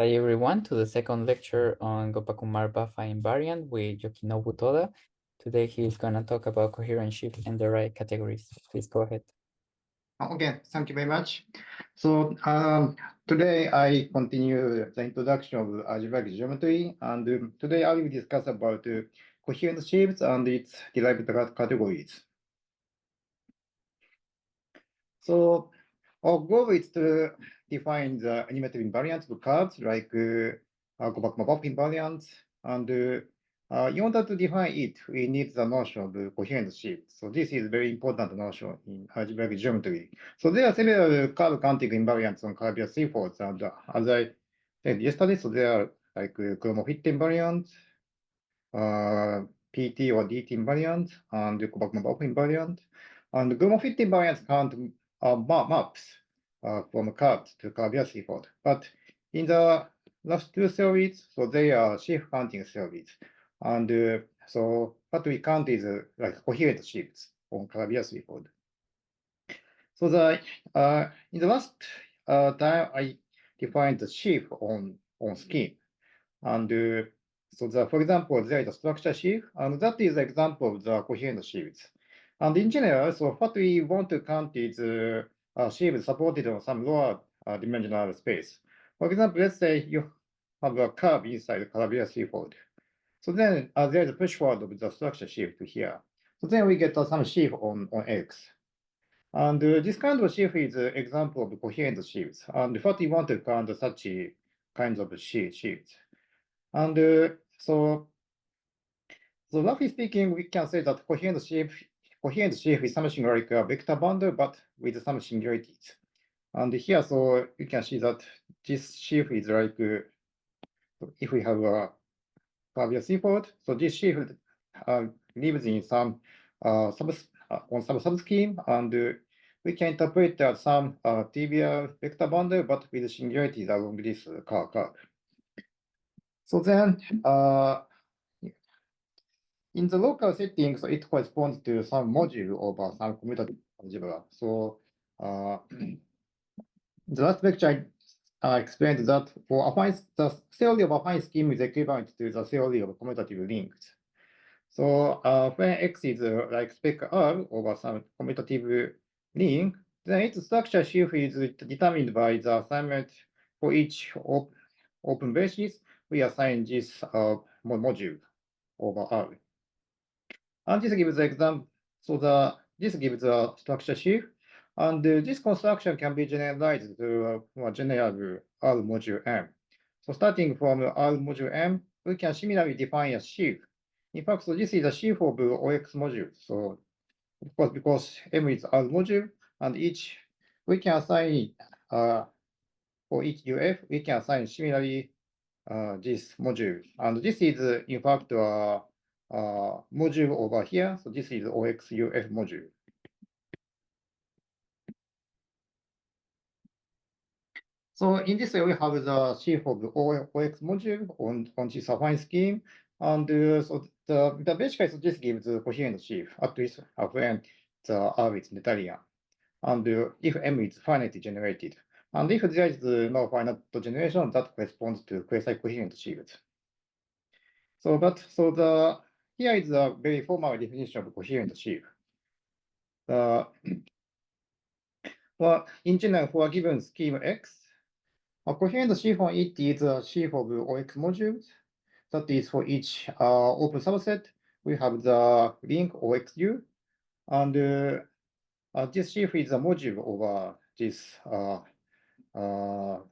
Hi everyone to the second lecture on Gopakumar-Vafa Invariant with Yukinobu Toda. Today he's gonna talk about coherent shift and derived categories. Please go ahead. Okay, thank you very much. So today I continue the introduction of algebraic geometry, and today I will discuss about coherent shapes and its derived categories. So our goal is to define the animated invariants of curves like Gopakumar-Vafa invariants, and in order to define it, we need the notion of coherent shift. So this is very important notion in algebraic geometry. So there are several curve counting invariants on curvature C-folds, and as I said yesterday, so there are like chromofit invariants, PT or DT invariant, and Gopakumar-Vafa invariant. And chromofit invariants count maps from curves to curvature C-fold. But in the last two theories, so they are shift counting theories. And so what we count is like coherent shifts on curvature C-fold. So in the last time, I defined the shift on scheme. And so for example, there is a structure shift, and that is an example of the coherent shifts. And in general, so what we want to count is shifts supported on some lower dimensional space. For example, let's say you have a curve inside the curvature C-fold. So then there is a push forward of the structure shift here. So then we get some shift on X. And this kind of shift is an example of coherent shifts. And what we want to count such kinds of shifts. And so roughly speaking, we can say that coherent shift is something like a vector bundle, but with some singularities. And here, so you can see that this shift is like if we have a curvature C-fold, so this shift lives in some on some subscheme, and we can interpret as some trivial vector bundle, but with singularities along this curve. So then, in the local settings, it corresponds to some module over some commutative algebra. So the last lecture I explained that for the theory of affine scheme is equivalent to the theory of commutative rings. So when X is like spec R over some commutative ring, then its structure shift is determined by the assignment for each open basis. We assign this module over R. And this gives the example. So this gives a structure shift, and this construction can be generalized to a general R module M. So starting from R module M, we can similarly define a shift. In fact, so this is a shift of OX module. So of course, because M is R module, and we can assign for each UF, we can assign similarly this module, and this is in fact module over here. So this is OXUF module. So in this way, we have the shift of the OX module on this affine scheme. And so the basically, so this gives the coherent shift, at least when the R is Noetherian. And if M is finitely generated. And if there is no finite generation, that corresponds to quasi-coherent shift. Here is a very formal definition of coherent shift. Well, in general, for a given scheme X, a coherent shift on it is a shift of OX modules. That is for each open subset, we have the link OXU, and this shift is a module over this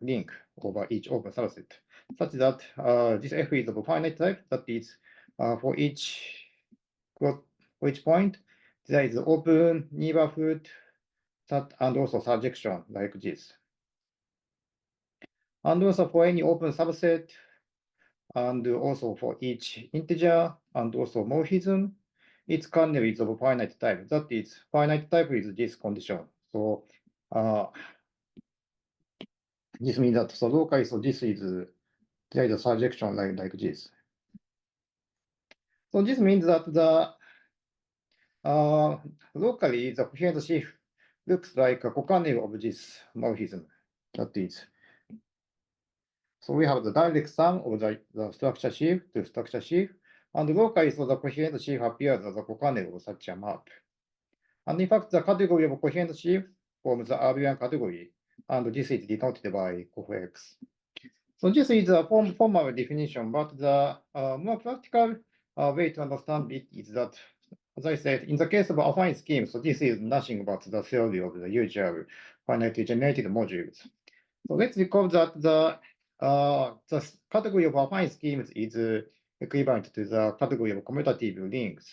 link over each open subset, such that this F is of a finite type. That is for each point, there is open neighborhood and also surjection like this. And also for any open subset, and also for each integer, and also morphism, its kernel is of a finite type. That is, finite type is this condition. So this means that so locally, so this is there is a surjection like this. So this means that the locally the coherent shift looks like a cokernel of this morphism. That is. So we have the direct sum of the structure sheaf to structure sheaf, and locally, so the coherent sheaf appears as a cokernel of such a map. And in fact, the category of coherent sheaf forms the R1 category, and this is denoted by CoFX. So this is a formal definition, but the more practical way to understand it is that, as I said, in the case of affine scheme, so this is nothing but the theory of the usual finitely generated modules. So let's recall that the category of affine schemes is equivalent to the category of commutative rings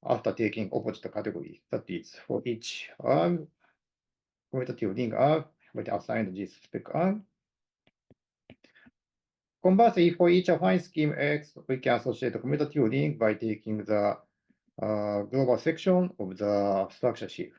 after taking opposite category. That is, for each commutative ring R, we assigned this spec R. Conversely, for each affine scheme X, we can associate a commutative ring by taking the global section of the structure sheaf.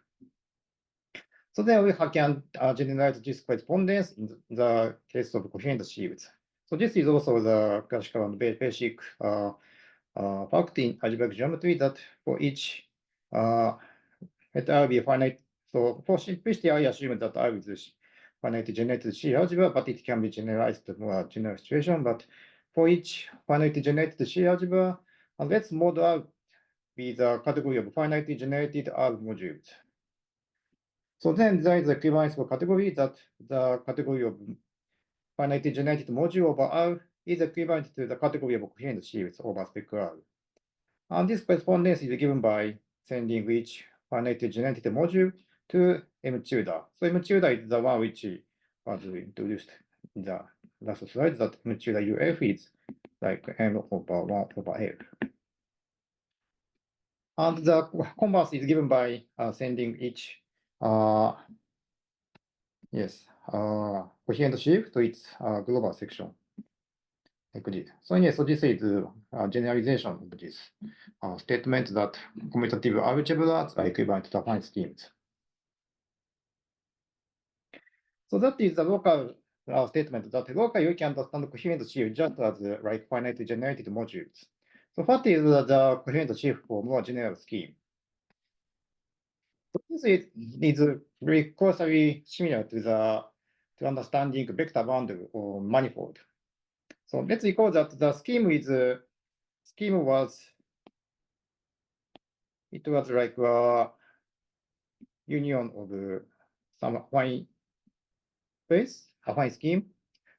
So then we can generalize this correspondence in the case of coherent sheaves. So this is also the classical and basic fact in algebraic geometry that for each let R be finite. So for simplicity, I assume that R is finite generated C algebra, but it can be generalized to more general situation. But for each finite generated C algebra, and let's mod R be the category of finitely generated R modules. So then there is equivalence for category that the category of finitely generated module over R is equivalent to the category of coherent sheaves over spec R. And this correspondence is given by sending each finitely generated module to M Tuda. So M Tuda is the one which was introduced in the last slide, that M Tuda UF is like M over 1 over F. And the converse is given by sending each coherent sheaf to its global section. Like this. So yes, so this is a generalization of this statement that commutative algebras are equivalent to affine schemes. So that is the local statement that locally you can understand coherent sheaf just as like finitely generated modules. So what is the coherent sheaf for more general scheme? So this is very closely similar to understanding vector bundle or manifold. So let's recall that the scheme was like a union of some affine space, affine scheme,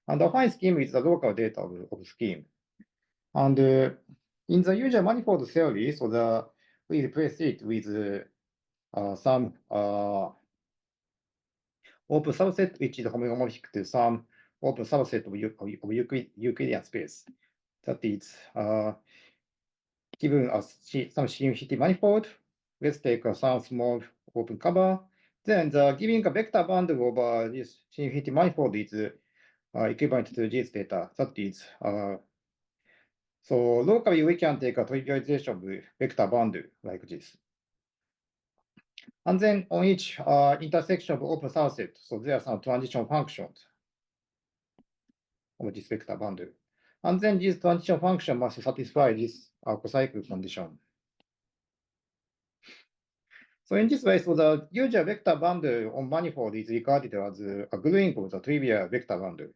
and affine scheme is the local data of scheme. And in the usual manifold theory, so we replace it with some open subset which is homomorphic to some open subset of Euclidean space. That is given as some infinity manifold. Let's take some small open cover. Then giving a vector bundle over this infinity manifold is equivalent to this data. That is, so locally we can take a trivialization of vector bundle like this. And then on each intersection of open subset, so there are some transition functions of this vector bundle. And then this transition function must satisfy this cocycle condition. So in this way, so the usual vector bundle on manifold is regarded as a gluing of the trivial vector bundle.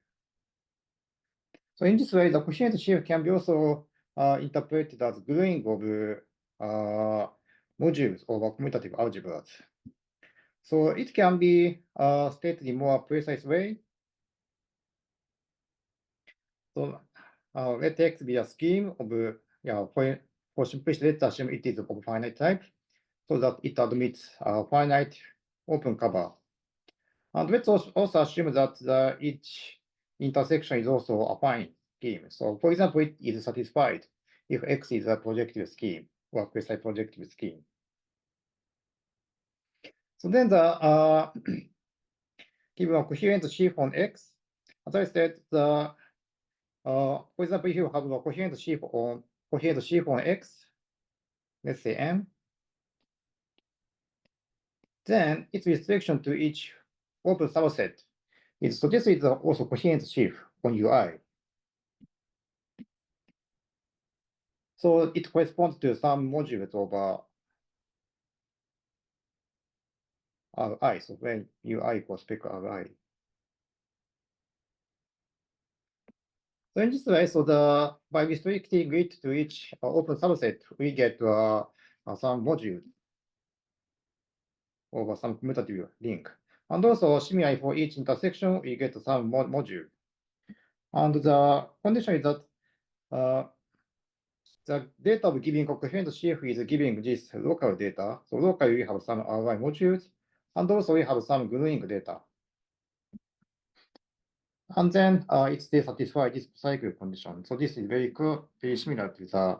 So in this way, the coherent sheaf can be also interpreted as gluing of modules over commutative algebras. So it can be stated in more precise way. So let X be a scheme of, for simplicity, let's assume it is of finite type, so that it admits a finite open cover. And let's also assume that each intersection is also a affine scheme. So for example, it is satisfied if X is a projective scheme or precise projective scheme. So then the given a coherent sheaf on X, as I said, for example, if you have a coherent sheaf on X, let's say M, then its restriction to each open subset is, so this is also coherent sheaf on UI. So it corresponds to some modules over Ri. So when UI equals spec Ri. So in this way, by restricting it to each open subset, we get some module over some commutative link. And also similarly for each intersection, we get some module. And the condition is that the data of giving coherent sheaf is giving this local data. So locally we have some RY modules, and also we have some gluing data. And then it's they satisfy this cycle condition. So this is very similar to the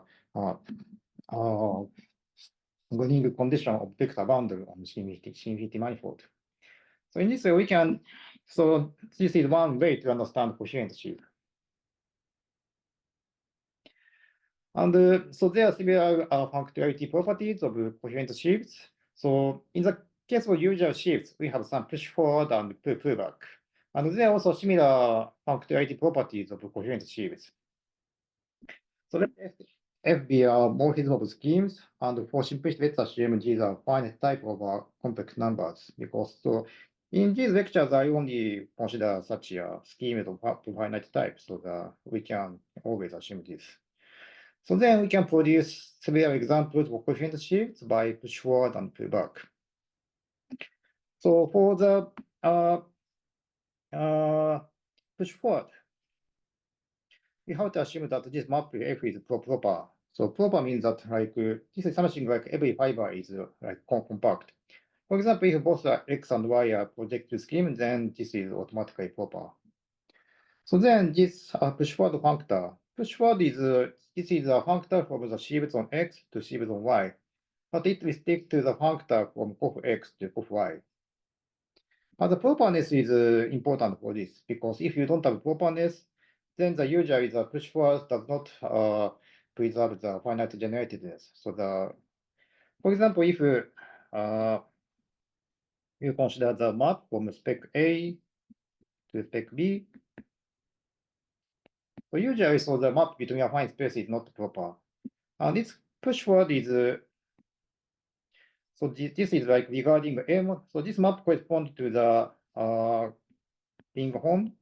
gluing condition of vector bundle on infinity manifold. So in this way we can, so this is one way to understand coherent sheaf. And so there are several functionality properties of coherent sheaves. So in the case of usual sheaves, we have some push forward and pull back. And there are also similar functionality properties of coherent sheaves. So let F be a morphism of schemes, and for simplicity, let's assume these are finite type of complex numbers. Because so in these lectures, I only consider such a scheme of finite type, so that we can always assume this. So then we can produce several examples of coherent sheaves by push forward and pull back. So for the push forward, we have to assume that this map F is proper. So proper means that like this is something like every fiber is like compact. For example, if both X and Y are projective scheme, then this is automatically proper. So then this push forward functor. Push forward is this is a functor from the sheaves on X to sheaves on Y. But it will stick to the functor from cof X to cof Y. But the properness is important for this, because if you don't have properness, then the usually the push forward does not preserve the finite generatedness. So for example, if you consider the map from spec A to spec B, so usually so the map between affine space is not proper. And this push forward is so this is like regarding M. So this map corresponds to the being home.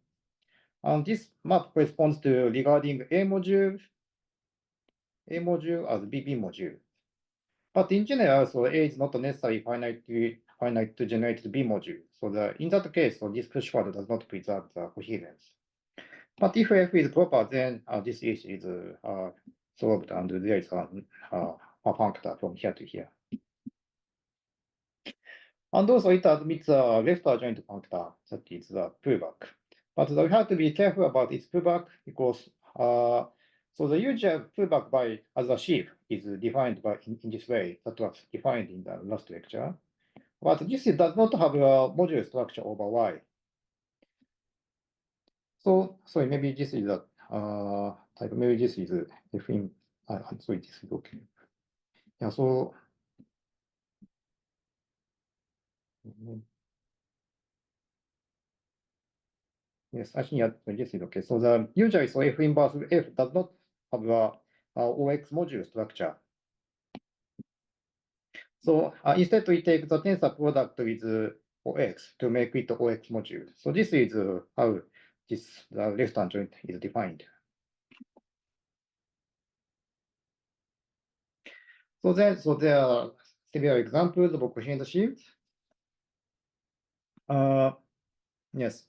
And this map corresponds to regarding A module as B module. But in general, so A is not necessarily finite to generate B module. So in that case, so this push forward does not preserve the coherence. But if F is proper, then this issue is solved, and there is a functor from here to here. And also it admits a left adjoint functor, that is the pullback. But we have to be careful about its pullback, because so the usual pullback by as a sheaf is defined by in this way that was defined in the last lecture. But this does not have a modular structure over Y. So maybe this is a type. Maybe this is if in. Sorry, this is okay. Yeah. So. Yes, I think this is okay. So the usually so F inverse F does not have a OX module structure. So instead we take the tensor product with OX to make it OX module. So this is how the left-hand joint is defined. So there are several examples of coherent sheaves. Yes.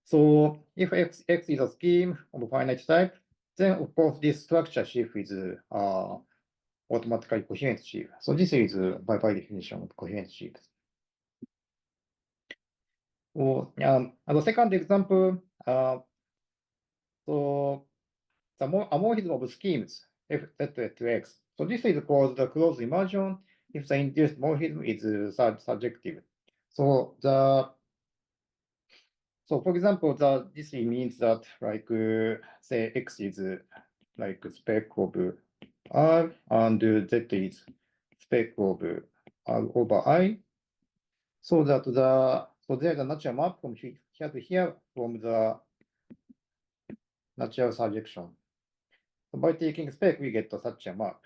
So if X is a scheme of finite type, then of course this structure sheaf is automatically coherent sheaf. So this is by definition of coherent sheaves. And the second example, so the amorphism of schemes F to X. So this is called the closed immersion if the induced morphism is surjective. So for example, this means that like say X is like spec of R and Z is spec of R over I. So that there's a natural map from here to here from the natural surjection. So by taking spec, we get such a map.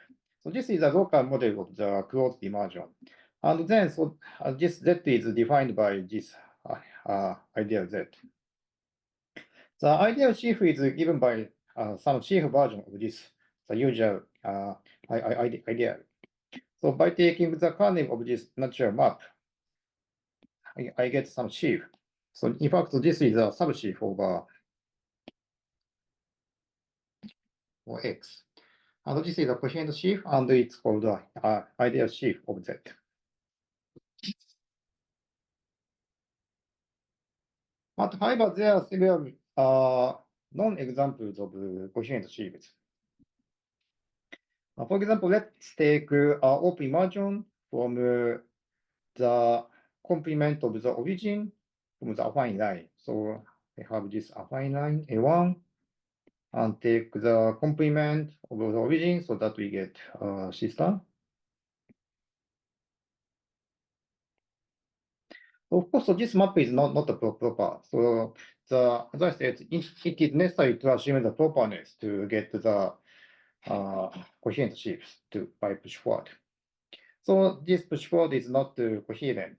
So this is a local model of the closed immersion. And then this Z is defined by this ideal Z. The ideal sheaf is given by some sheaf version of this, the usual ideal. So by taking the kernel of this natural map, I get some sheaf. So in fact, this is a subsheaf over or X. And this is a coherent sheaf, and it's called the ideal sheaf of Z. But however, there are several non-examples of coherent sheaves. For example, let's take open immersion from the complement of the origin from the affine line. So we have this affine line A1 and take the complement of the origin so that we get C star. Of course, so this map is not proper. So as I said, it is necessary to assume the properness to get the coherent sheaves by push forward. So this push forward is not coherent,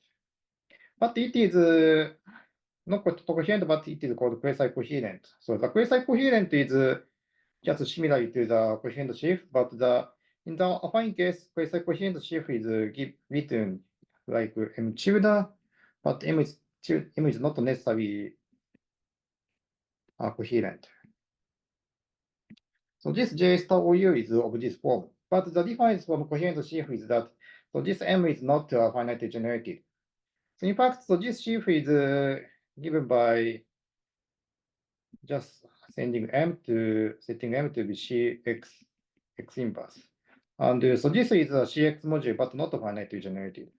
but it is not coherent, but it is called quasi-coherent. So the quasi-coherent is just similar to the coherent sheaf, but in the affine case, quasi-coherent sheaf is written like M tilde, but M is not necessarily coherent. So this J star OU is of this form, but the difference from coherent sheaf is that so this M is not finitely generated. So in fact, so this sheaf is given by just setting M to be X inverse. And so this is a CX module, but not finitely generated.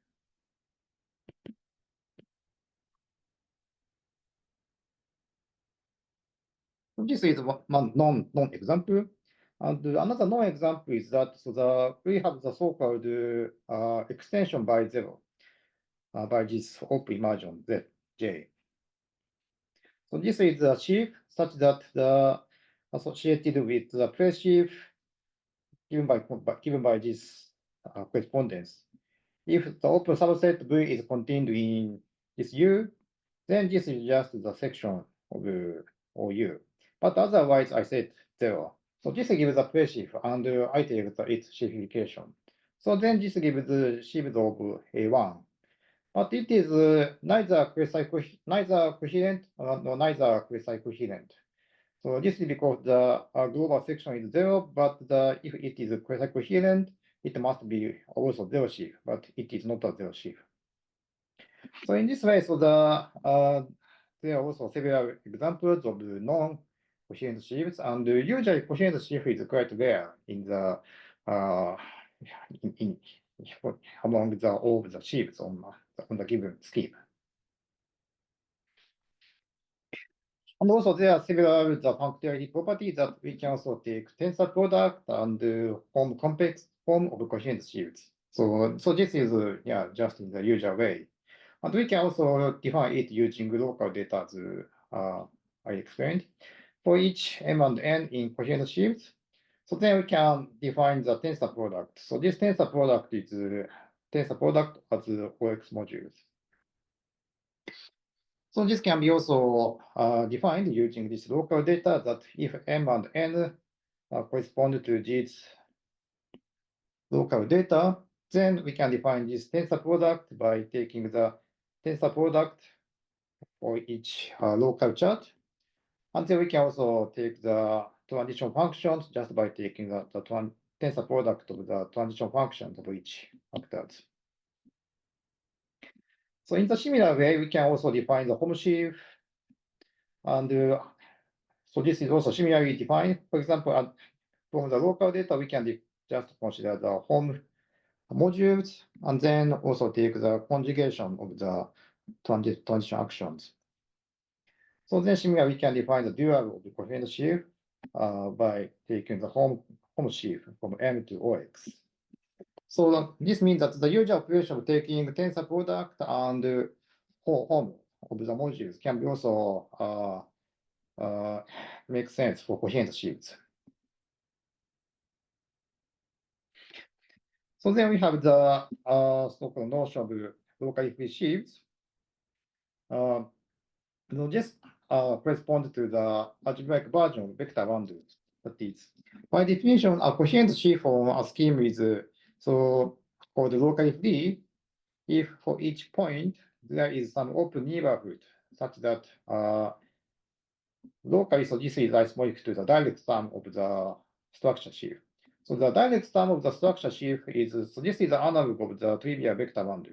This is one non-example. And another non-example is that we have the so-called extension by zero by this open immersion J. So this is a sheaf such that the associated with the place sheaf given by this correspondence. If the open subset V is contained in this U, then this is just the section of OU. But otherwise, I said zero. So this gives a place sheaf, and I take its sheafification. So then this gives the sheaf of A1. But it is neither coherent nor neither quasi-coherent. So this is because the global section is zero, but if it is quasi-coherent, it must be also zero sheaf, but it is not a zero sheaf. So in this way, so there are also several examples of the non-coherent sheaves, and usually coherent sheaf is quite rare in the among all the sheaves on the given scheme. And also there are several the functionality properties that we can also take tensor product and form complex form of coherent sheaves. So this is just in the usual way. And we can also define it using local data as I explained. For each M and N in coherent sheaves, so then we can define the tensor product. So this tensor product is tensor product as OX modules. So this can be also defined using this local data that if M and N correspond to these local data, then we can define this tensor product by taking the tensor product for each local chart. And then we can also take the transition functions just by taking the tensor product of the transition functions of each factors. So in the similar way, we can also define the home sheaf. And so this is also similarly defined. For example, from the local data, we can just consider the home modules and then also take the conjugation of the transition actions. So then similarly, we can define the dual of the coherent sheaf by taking the home sheaf from M to OX. So this means that the usual operation of taking tensor product and home of the modules can be also make sense for coherent sheaves. So then we have the so-called notion of locally free sheaves. Just correspond to the algebraic version of vector bundle. That is, by definition, a coherent sheaf on a scheme is so called locally free if for each point there is some open neighborhood such that locally, so this is isomorphic to the direct sum of the structure sheaf. So the direct sum of the structure sheaf is, so this is the analog of the trivial vector bundle.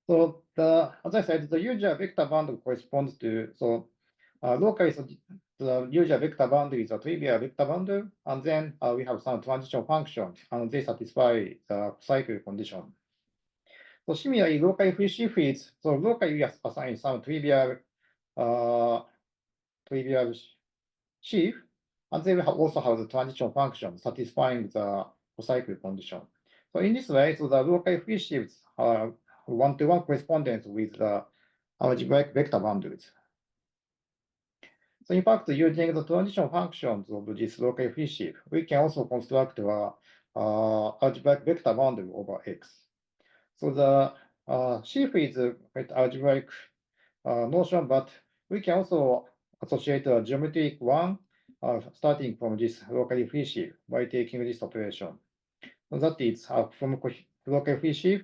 So as I said, the usual vector bundle corresponds to, so locally, so the usual vector bundle is a trivial vector bundle, and then we have some transition functions, and they satisfy the cycle condition. So similarly, locally free sheaf is, so locally we assign some trivial sheaf, and then we also have the transition function satisfying the cycle condition. So in this way, so the locally free sheaves are one-to-one correspondence with the algebraic vector bundles. So in fact, using the transition functions of this locally free sheaf, we can also construct a algebraic vector bundle over X. So the sheaf is a quite algebraic notion, but we can also associate a geometric one starting from this locally free sheaf by taking this operation. So that is from locally free sheaf,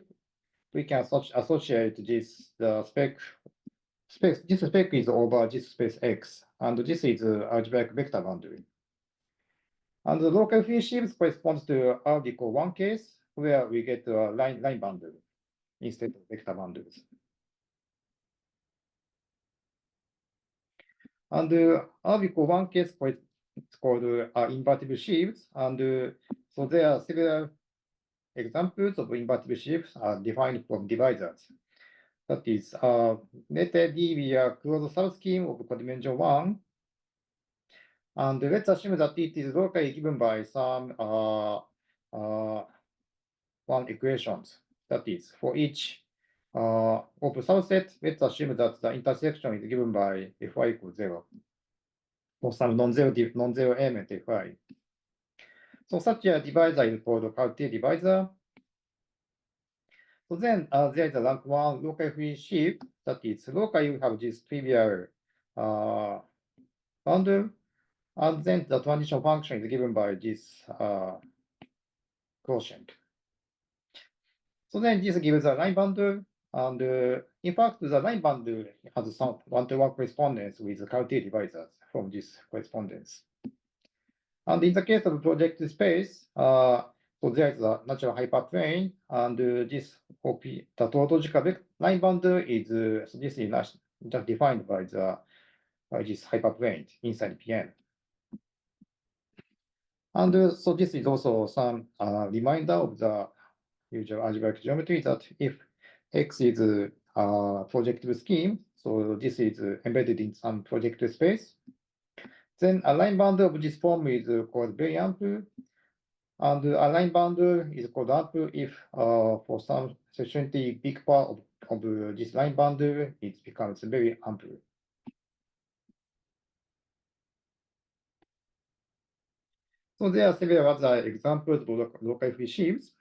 we can associate this this spec is over this space X, and this is algebraic vector boundary. And the local free sheaves corresponds to R equal 1 case, where we get a line boundary instead of vector boundaries. And R equal 1 case it's called invertible sheaves, and so there are several examples of invertible sheaves defined from divisors. That is, let D be a closed subscheme of codimension 1. And let's assume that it is locally given by some one equations. That is, for each of subset, let's assume that the intersection is given by Fy equals 0 for some non-zero element Fy. So such a divisor is called a Cartier divisor. So then there is a rank 1 local free sheaf. That is, locally you have this trivial bundle, and then the transition function is given by this quotient. So then this gives a line bundle, and in fact, the line bundle has some one-to-one correspondence with the Cartier divisors from this correspondence. And in the case of projective space, so there is a natural hyperplane, and this OP, the tautological line bundle is so this is just defined by this hyperplane inside Pn. And so this is also some reminder of the usual algebraic geometry that if X is a projective scheme, so this is embedded in some projective space, then a line bundle of this form is called very ample, and a line bundle is called ample if for some sufficiently big part of this line bundle, it becomes very ample. So there are several other examples of local free sheaves.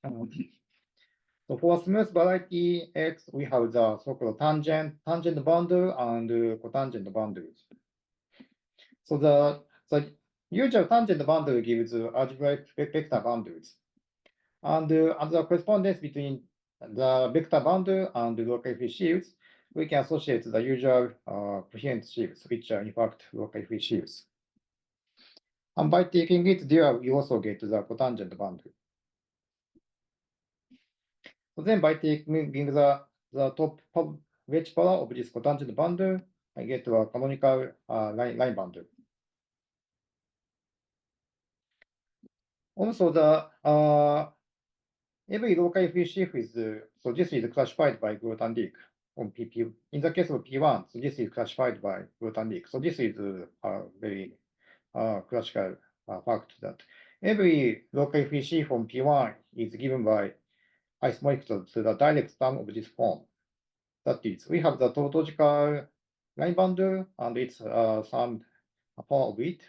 So for smooth variety X, we have the so-called tangent bundle and cotangent bundles. So the usual tangent bundle gives algebraic vector bundles. And the correspondence between the vector bundle and the local free sheaves, we can associate the usual coherent sheaves, which are in fact local free sheaves. And by taking it there, we also get the cotangent bundle. So then by taking the top wedge power of this cotangent bundle, I get a canonical line bundle. Also, the every local free sheaf is so this is classified by Grothendieck on PP. In the case of P1, so this is classified by Grothendieck. So this is a very classical fact that every local free sheaf on P1 is given by isomorphic to the direct sum of this form. That is, we have the tautological line bundle, and it's some power of it.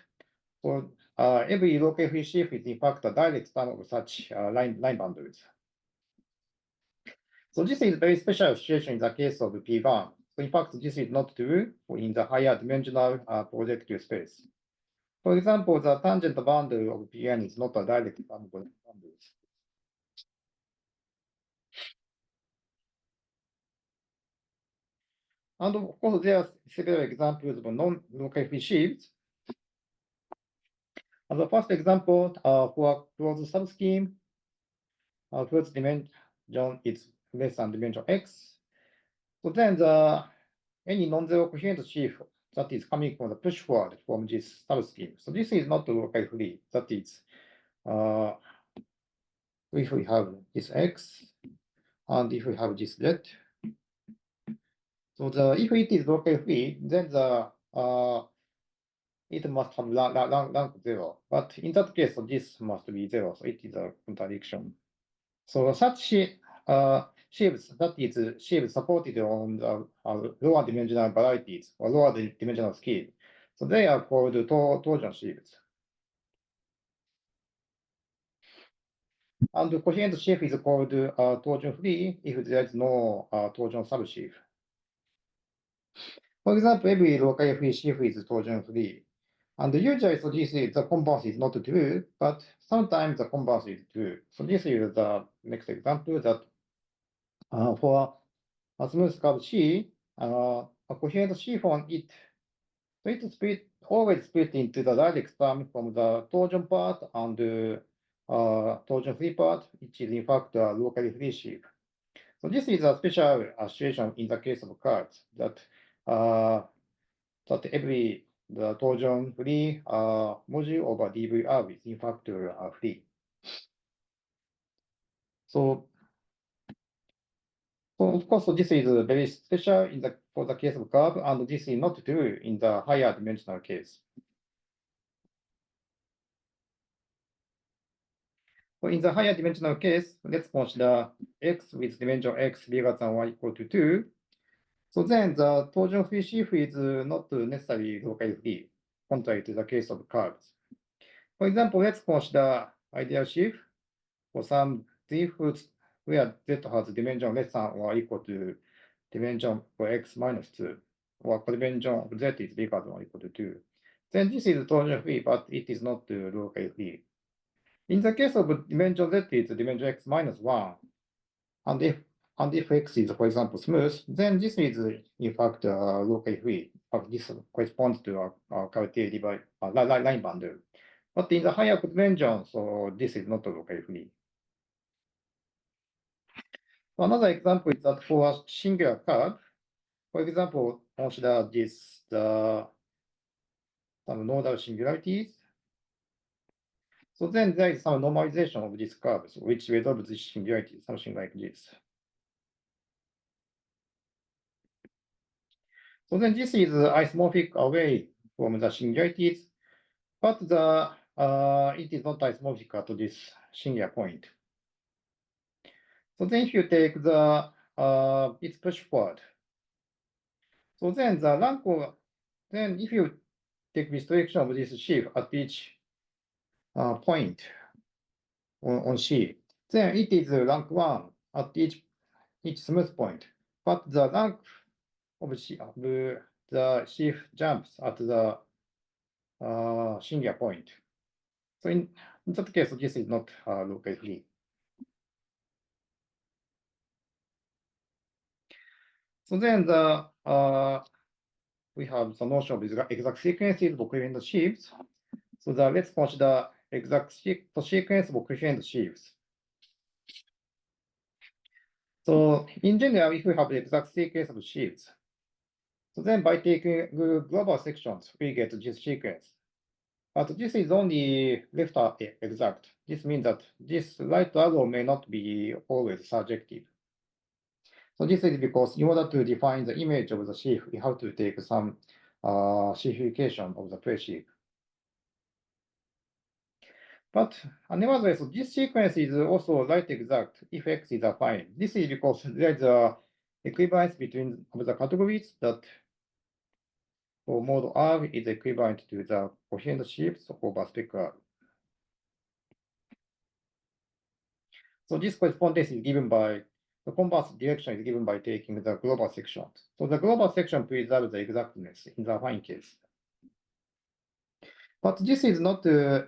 So every local free sheaf is in fact a direct sum of such line bundles. So this is a very special situation in the case of P1. So in fact, this is not true in the higher dimensional projective space. For example, the tangent bundle of Pn is not a direct sum of bundles. And of course, there are several examples of non-local free sheaves. As the first example, for a closed subscheme, whose dimension is less than dimension x. So then any non-zero coherent sheaf that is coming from the push forward from this subscheme. So this is not locally free. That is, if we have this x, and if we have this z. So if it is locally free, then it must have rank 0. But in that case, this must be 0. So it is a contradiction. So such sheaves, that is sheaves supported on the lower dimensional varieties or lower dimensional scale. So they are called torsion sheaves. And the coherent sheaf is called torsion free if there is no torsion subsheaf. For example, every locally free sheaf is torsion free. And usually, so this is the converse is not true, but sometimes the converse is true. So this is the next example that for a smooth curve C, a coherent chiffon, it always split into the direct sum from the torsion part and torsion free part, which is in fact a locally free sheaf. So this is a special situation in the case of curves that the torsion free module over DVR is in fact free. So of course, this is very special for the case of curve, and this is not true in the higher dimensional case. So in the higher dimensional case, let's consider x with dimension x bigger than or equal to 2. So then the torsion free sheaf is not necessarily locally free, contrary to the case of curves. For example, let's consider ideal sheaf for some z where z has dimension less than or equal to dimension for x minus 2, or dimension of z is bigger than or equal to 2. Then this is torsion free, but it is not locally free. In the case of dimension z is dimension x minus 1, and if x is, for example, smooth, then this is in fact locally free. This corresponds to a cavity line bundle. But in the higher dimension, so this is not locally free. Another example is that for a singular curve, for example, consider this some nodal singularities. So then there is some normalization of these curves, which resolves this singularity, something like this. So then this is isomorphic away from the singularities, but it is not isomorphic at this singular point. So then if you take its push forward, so then the rank then if you take restriction of this sheaf at each point on C, then it is rank 1 at each smooth point, but the rank of the sheaf jumps at the singular point. So in that case, this is not locally free. So then we have the notion of exact sequences of coherent sheaves. So let's consider exact sequence of coherent sheaves. So in general, if we have the exact sequence of sheaves, so then by taking global sections, we get this sequence. But this is only left exact. This means that this right arrow may not be always surjective. So this is because in order to define the image of the sheaf, we have to take some sheafification of the pre-sheaf. But nevertheless, this sequence is also right exact if x is affine. This is because there is a equivalence between the categories that So mode R is equivalent to the coherent shifts over spec R. So this correspondence is given by the converse direction is given by taking the global section. So the global section preserves the exactness in the affine case. But this is not the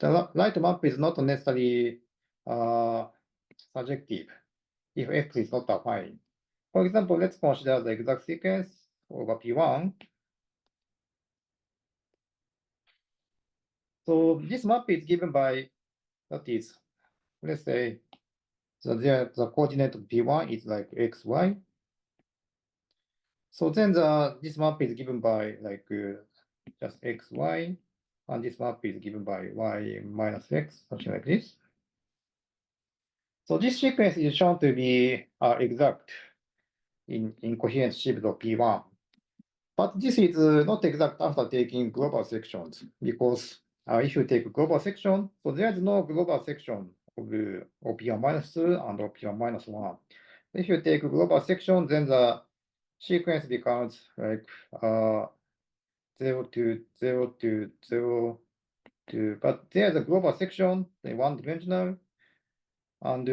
right map is not necessarily surjective if X is not affine. For example, let's consider the exact sequence over P1. So this map is given by, that is, let's say, the coordinate of P1 is like X, Y. So then this map is given by like just X, Y, and this map is given by Y minus X, something like this. So this sequence is shown to be exact in coherent shift of P1. But this is not exact after taking global sections, because if you take global section, so there is no global section of P1 minus 2 and P1 minus 1. If you take global section, then the sequence becomes like 0 to 0 to 0 to, but there's a global section, one dimensional, and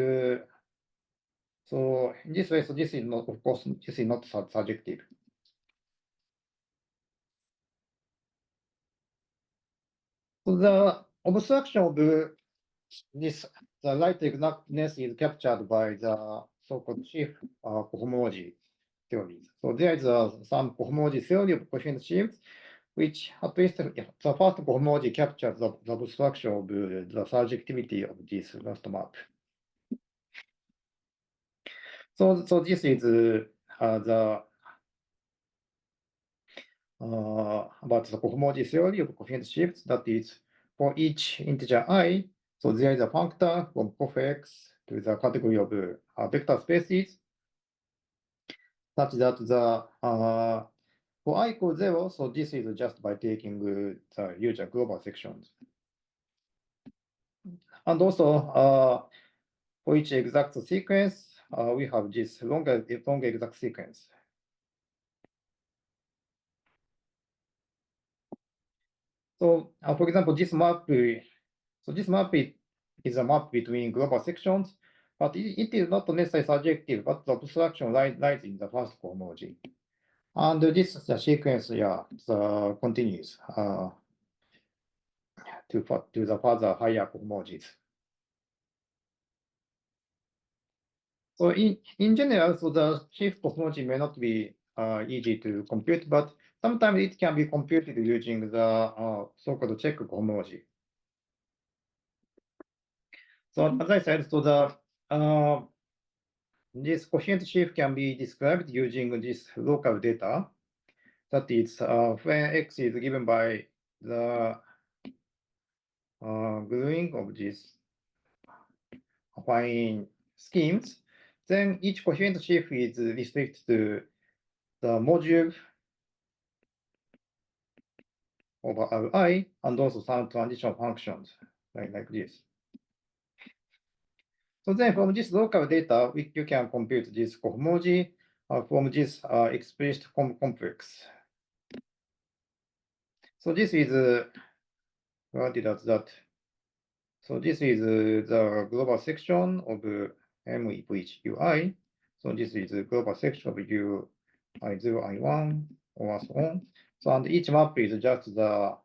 so in this way, so this is not, of course, this is not surjective. So the obstruction of this, the light exactness is captured by the so-called Sheaves cohomology theories. So there is some cohomology theory of coherent shifts, which at least the first cohomology captures the obstruction of the surjectivity of this last map. So this is the about the cohomology theory of coherent shifts, that is, for each integer I, so there is a functor from cof x to the category of vector spaces, such that the for I equals 0, so this is just by taking the usual global sections. And also, for each exact sequence, we have this longer exact sequence. So, for example, this map, so this map is a map between global sections, but it is not necessarily surjective, but the obstruction lies in the first cohomology. And this the sequence, yeah, continues to the further higher cohomologies. So in general, so the Sheaves cohomology may not be easy to compute, but sometimes it can be computed using the so-called check cohomology. So as I said, so the this coherent sheaf can be described using this local data. That is, when X is given by the gluing of these affine schemes, then each coherent sheaf is restricted to the module over Ri and also some transition functions like this. So then from this local data, you can compute this cohomology from this explicit complex. So this is what it does that. So this is the global section of M of each Ui. So this is the global section of U I0, I1, or so on. So and each map is just the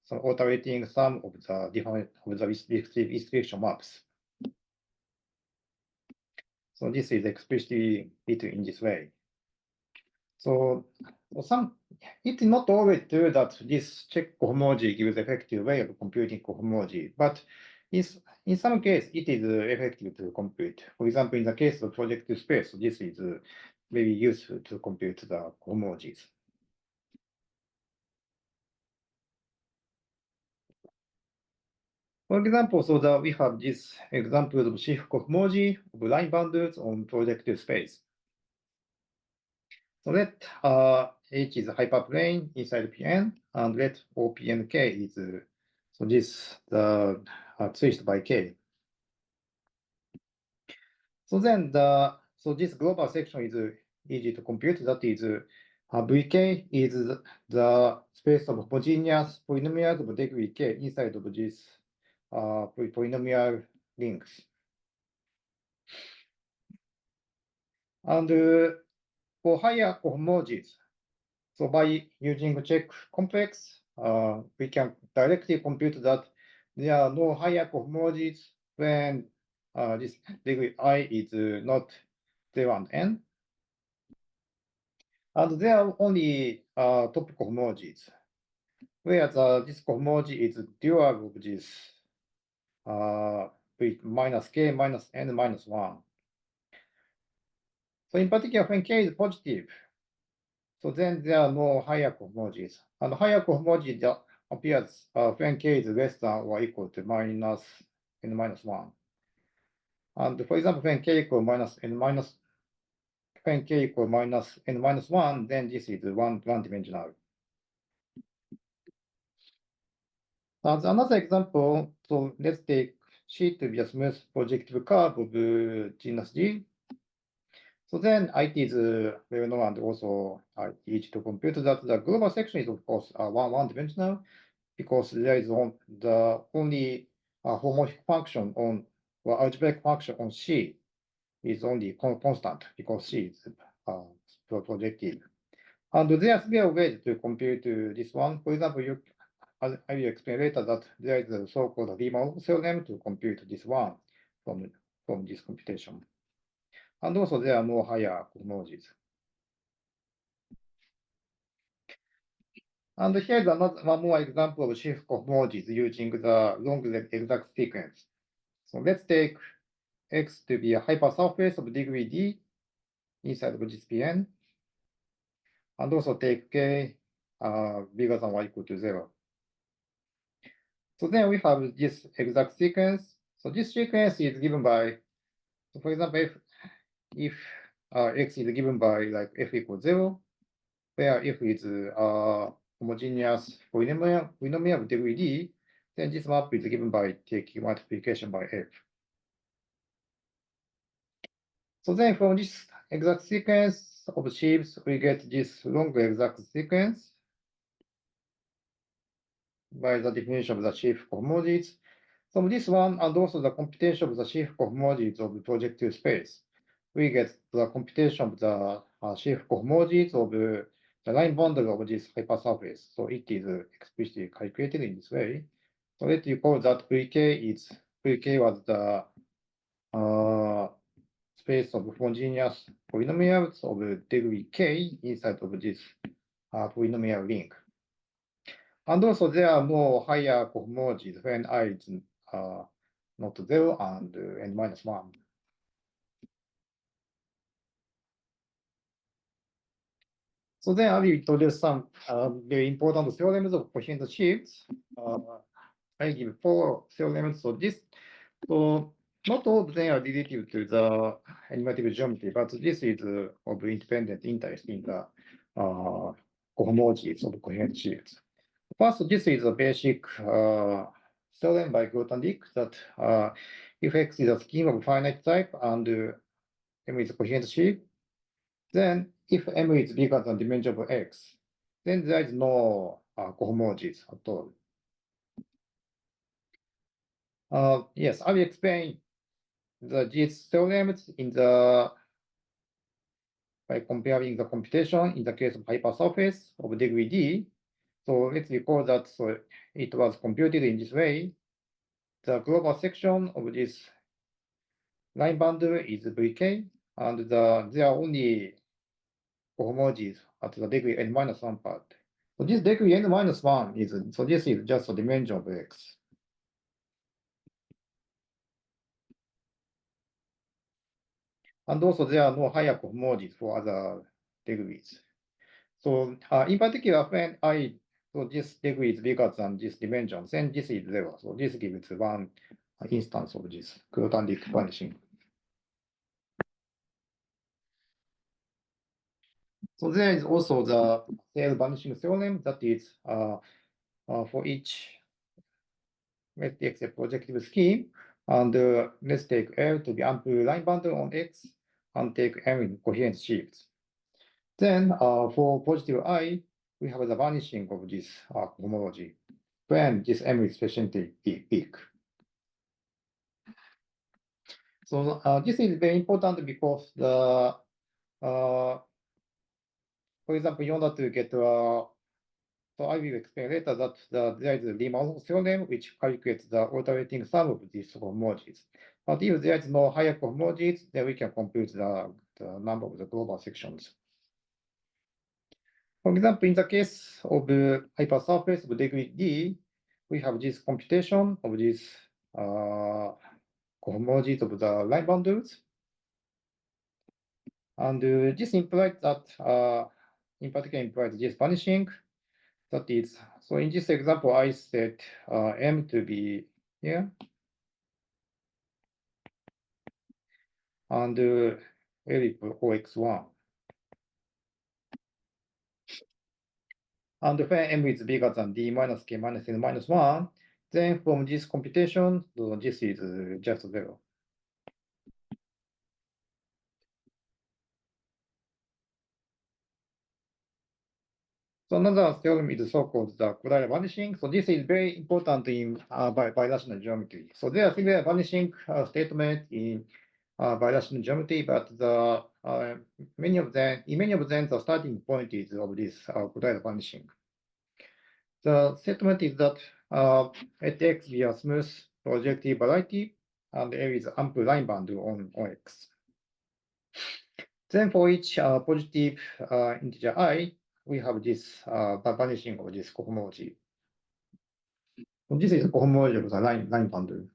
some alternating sum of the different of the restriction maps. So this is explicitly written in this way. So it is not always true that this check cohomology gives effective way of computing cohomology, but in some case it is effective to compute. For example, in the case of projective space, this is very useful to compute the cohomologies. For example, so that we have this example of Sheaves cohomology of line boundaries on projective space. So let H is a hyperplane inside Pn, and let OPnk is so this switched by k. So then so this global section is easy to compute. That is Vk is the space of homogeneous polynomials of degree k inside of this polynomial rings. And for higher cohomologies, so by using check complex, we can directly compute that there are no higher cohomologies when this degree I is not 0 and n. And there are only top cohomologies, where this cohomology is dual of this with minus k minus n minus 1. So in particular, when k is positive, so then there are no higher cohomologies. And higher cohomology that appears when k is less than or equal to minus n minus 1. And for example, when k equal minus n minus, when k equal minus n minus 1, then this is one-dimensional. As another example, so let's take C to be a smooth projective curve of genus G. So then it is well known and also easy to compute that the global section is of course one-dimensional because there is the only homomorphic function on or algebraic function on C is only constant because C is projective. And there are several ways to compute this one. For example, I will explain later that there is a so-called Riemann theorem to compute this one from this computation. And also there are no higher cohomologies. And here's one more example of shift cohomologies using the long exact sequence. So let's take X to be a hypersurface of degree D inside of this Pn, and also take K bigger than or equal to 0. So then we have this exact sequence. So this sequence is given by, so for example, if X is given by like f equals 0, where f is homogeneous polynomial of degree D, then this map is given by taking multiplication by f. So then from this exact sequence of Sheaves, we get this long exact sequence by the definition of the Sheaves cohomologies. From this one, and also the computation of the Sheaves cohomologies of the projective space, we get the computation of the Sheaves cohomologies of the line boundary of this hypersurface. So it is explicitly calculated in this way. So let's recall that Vk was the space of homogeneous polynomials of degree k inside of this polynomial ring. And also there are no higher cohomologies when I is not 0 and n minus 1. So then I will introduce some very important theorems of coherent sheaves. I give 4 theorems. So not all of them are related to the animative geometry, but this is of independent interest in the cohomologies of coherent sheaves. First, this is a basic theorem by Grothendieck that if X is a scheme of finite type and M is a coherent sheaf, then if M is bigger than the dimension of X, then there is no cohomologies at all. Yes, I will explain these theorems by comparing the computation in the case of hypersurface of degree D. So let's recall that it was computed in this way. The global section of this line boundary is Vk, and there are only cohomologies at the degree n minus 1 part. So this degree n minus 1 is, so this is just the dimension of X. And also there are no higher cohomologies for other degrees. So in particular, when so this degree is bigger than this dimension, then this is 0. So this gives one instance of this Grothendieck vanishing. So there is also the tail vanishing theorem that is for each, let's take the projective scheme, and let's take L to be ample line boundary on X and take M in coherent sheaves. Then for positive I, we have the vanishing of this homology when this M is sufficiently big. So this is very important because for example, in order to get so I will explain later that there is a Riemann theorem which calculates the alternating sum of these homologies. But if there is no higher homologies, then we can compute the number of the global sections. For example, in the case of hypersurface of degree D, we have this computation of these homologies of the line bundles. And this implies that, in particular, implies this vanishing. That is, so in this example, I set M to be here. And variable OX1. And when M is bigger than D minus K minus N minus 1, then from this computation, this is just 0. So another theorem is so-called the Kodaira vanishing. So this is very important in birational geometry. So there are similar vanishing statements in birational geometry, but in many of them, the starting point is of this Kodaira vanishing. The statement is that at X be a smooth projective variety, and there is ample line boundary on X. Then for each positive integer I, we have this vanishing of this cohomology. So this is the cohomology of the line boundary.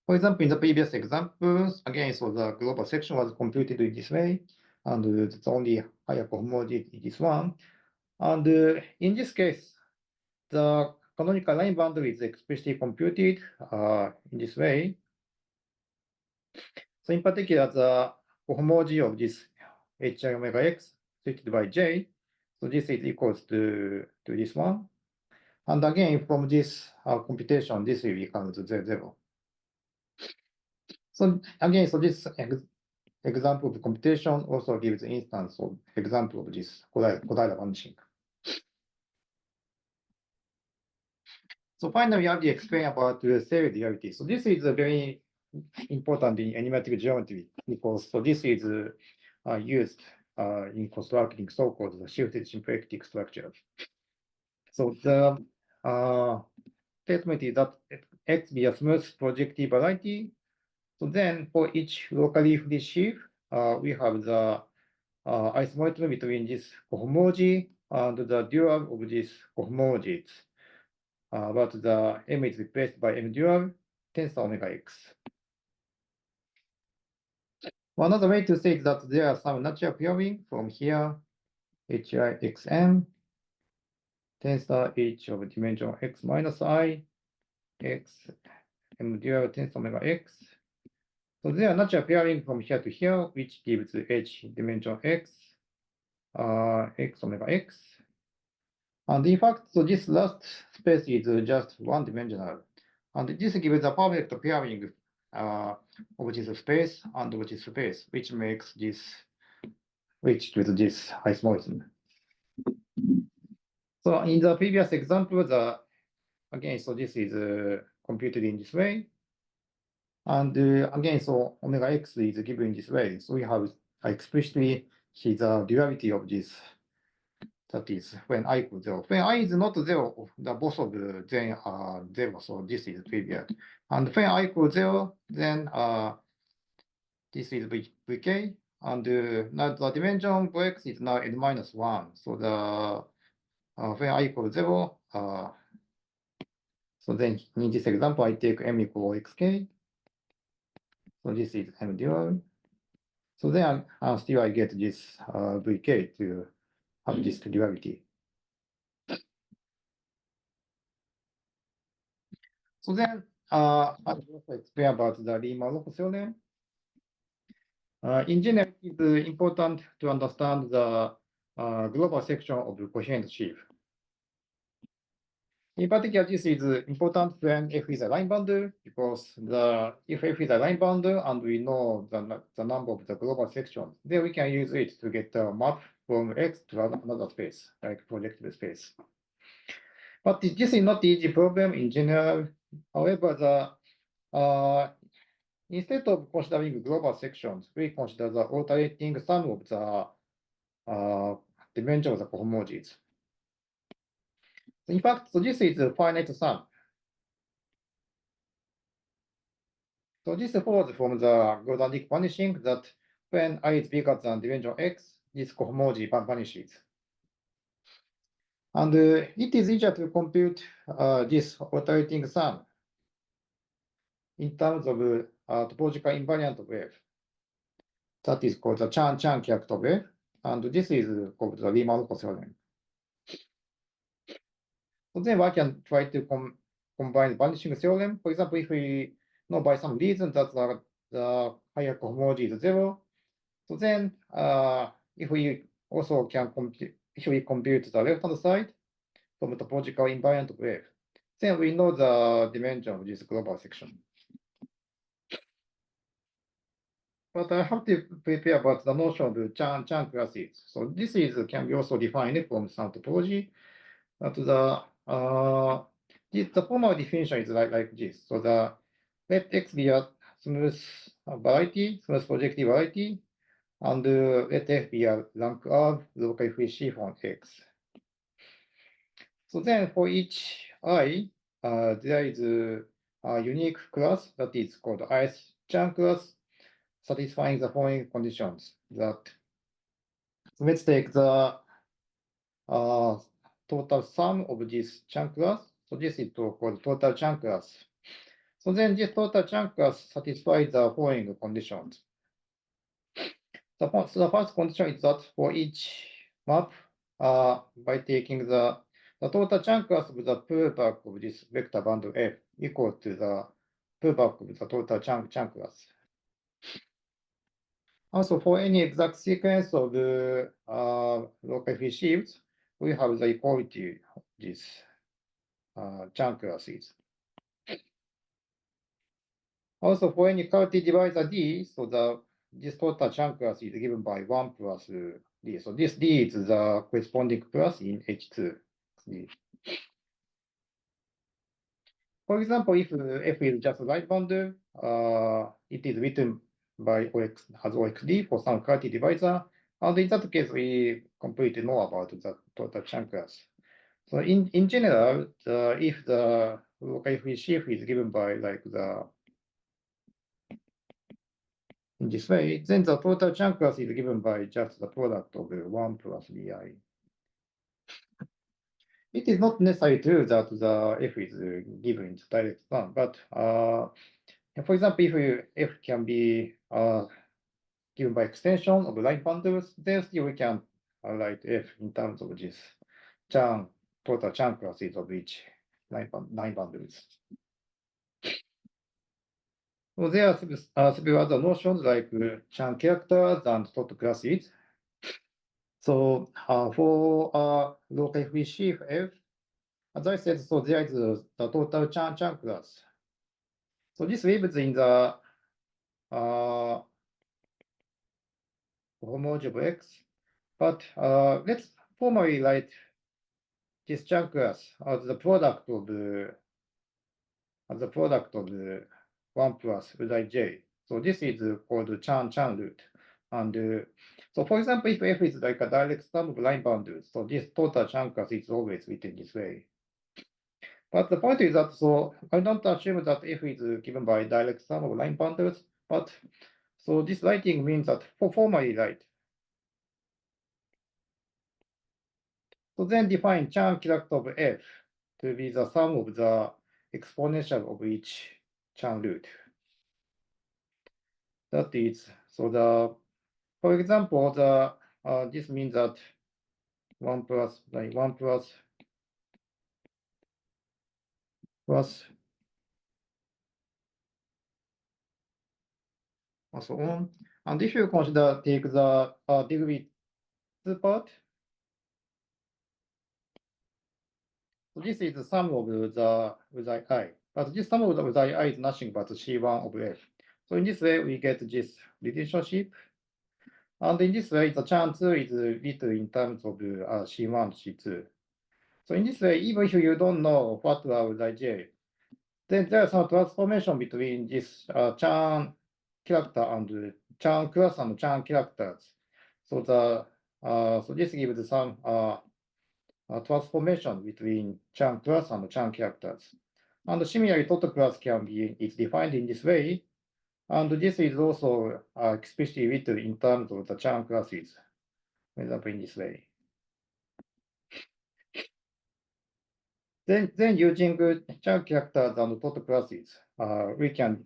For example, in the previous examples, again, so the global section was computed in this way, and the only higher cohomology is this one. And in this case, the canonical line boundary is explicitly computed in this way. So in particular, the cohomology of this hi omega x treated by j, so this is equals to this one. And again, from this computation, this will become to z0. So again, so this example of computation also gives an instance of example of this Kodaira vanishing. So finally, we have to explain about the series duality. So this is a very important in enigmatic geometry because so this is used in constructing so-called shifted symplectic structures. So the statement is that X be a smooth projective variety. So then for each locally free sheaf, we have the isomorphism between this cohomology and the dual of these cohomologies. But the M is replaced by M dual tensor omega X. One other way to say is that there are some natural pairing from here, HIXM, tensor H of dimension X minus I, X, M dual tensor omega X. So there are natural pairing from here to here, which gives H dimension X, X omega X. And in fact, so this last space is just one dimensional. And this gives a perfect pairing of this space and of this space, which makes this, which gives this isomorphism. So in the previous example, again, so this is computed in this way. And again, so omega x is given in this way. So we have explicitly see the duality of this. That is when I equals 0. When I is not 0, the both of them are 0, so this is trivial. And when I equals 0, then this is vk, and now the dimension for x is now n minus 1. So the when I equals 0, so then in this example, I take m equal xk. So this is m dual. So then still I get this vk to have this duality. So then I will also explain about the Riemann-Roch theorem. In general, it is important to understand the global section of the coherent sheaf. In particular, this is important when F is a line bundle, because if F is a line bundle and we know the number of the global sections, then we can use it to get a map from X to another space, like projective space. But this is not easy problem in general. However, instead of considering global sections, we consider the alternating sum of the dimension of the cohomologies. In fact, so this is a finite sum. So this follows from the Grothendieck vanishing that when I is bigger than dimension x, this cohomology vanishes. And it is easier to compute this alternating sum in terms of topological invariant of F. That is called the Chan character of F, and this is called the Riemann-Roch theorem. So then I can try to combine vanishing theorem. For example, if we know by some reason that the higher cohomology is 0, so then if we also can compute, if we compute the left-hand side from the topological invariant of F, then we know the dimension of this global section. But I have to prepare about the notion of Chan classes. So this can be also defined from some topology. But the formal definition is like this. So let X be a smooth variety, smooth projective variety, and let F be a rank of local free from X. So then for each I, there is a unique class that is called ith Chan class, satisfying the following conditions. That let's take the total sum of this Chan class. So this is called total Chan class. So then this total Chan class satisfies the following conditions. The first condition is that for each map, by taking the total Chan class of the pullback of this vector bundle F equal to the pullback of the total Chan class. Also, for any exact sequence of local free sheaves, we have the equality of these Chan classes. Also, for any cavity divisor D, so this total Chan class is given by 1 plus D. So this D is the corresponding class in H2. For example, if F is just right bundle, it is written by OX as OXD for some cavity divisor. And in that case, we completely know about the total Chan class. So in general, if the local free sheaf is given by like in this way, then the total Chan class is given by just the product of 1 plus Bi. It is not necessarily true that the F is given in the direct sum, but for example, if F can be given by extension of line bundles, then still we can write F in terms of this total Chan classes of each line bundles. So there are several other notions like Chan characters and total classes. So for local free sheaf F, as I said, so there is the total Chan class. So this lives in the homology of X, but let's formally write this Chan class as the product of 1 plus J. So this is called Chan root. And so for example, if F is like a direct sum of line bundles, so this total Chan class is always written this way. But the point is that, so I don't assume that F is given by direct sum of line bundles, but so this writing means that for formally write. So then define Chan character of F to be the sum of the exponential of each Chan root. That is, so for example, this means that 1 plus and so on. And if you take the Derived part, So this is the sum of the I. But this sum of the I is nothing but C1 of F. So in this way, we get this relationship. And in this way, the chance is written in terms of C1, C2. So in this way, even if you don't know what are J, then there's some transformation between this Chan character and Chan class and Chan characters. So so this gives some transformation between Chan class and Chan characters. And similarly, total class can be is defined in this way. And this is also explicitly written in terms of the Chan classes, for example, in this way. Then using Chan characters and total classes, we can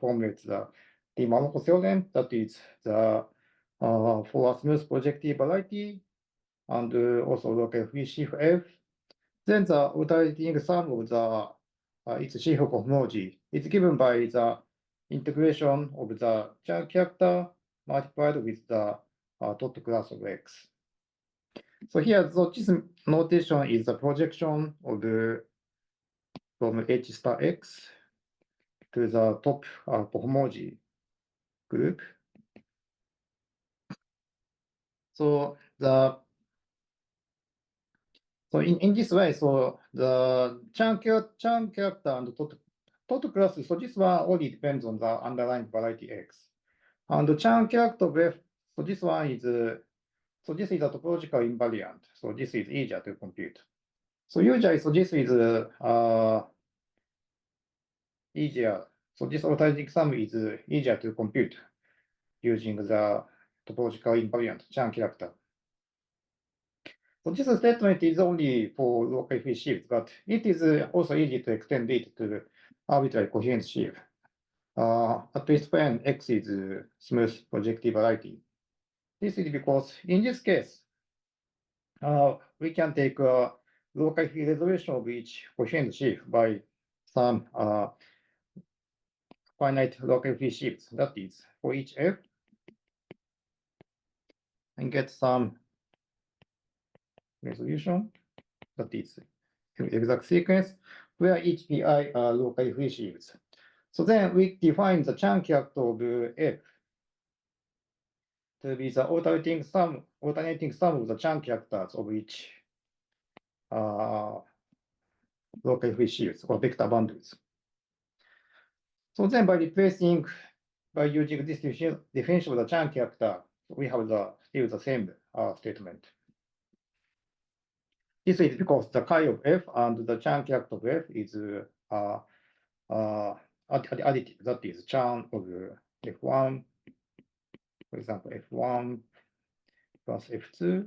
formulate the Riemann theorem, that is the for a smooth projective variety, and also look at free sheaf F. Then the alternating sum of the its sheaf homology is given by the integration of the Chan character multiplied with the total class of X. So here, so this notation is the projection of from H star X to the top homology group. So in this way, so the Chan character and total class, so this one only depends on the underlying variety X. And the Chan character F, so this one is so this is a topological invariant. So this is easier to compute. So usually, so this is easier. So this alternating sum is easier to compute using the topological invariant Chan character. So this statement is only for local free sheaves, but it is also easy to extend it to arbitrary coherent sheaf, at least when X is smooth projective variety. This is because in this case, we can take a local free resolution of each coherent sheaf by some finite local free sheaves, that is, for each F, and get some resolution, that is, exact sequence, where each pi are locally free sheaves. So then we define the Chan character of F to be the alternating sum of the Chan characters of each locally free sheaves or vector bundles. So then by using this definition of the Chan character, we have still the same statement. This is because the chi of F and the Chan character of F is additive. That is Chan of F1, for example, F1 plus F2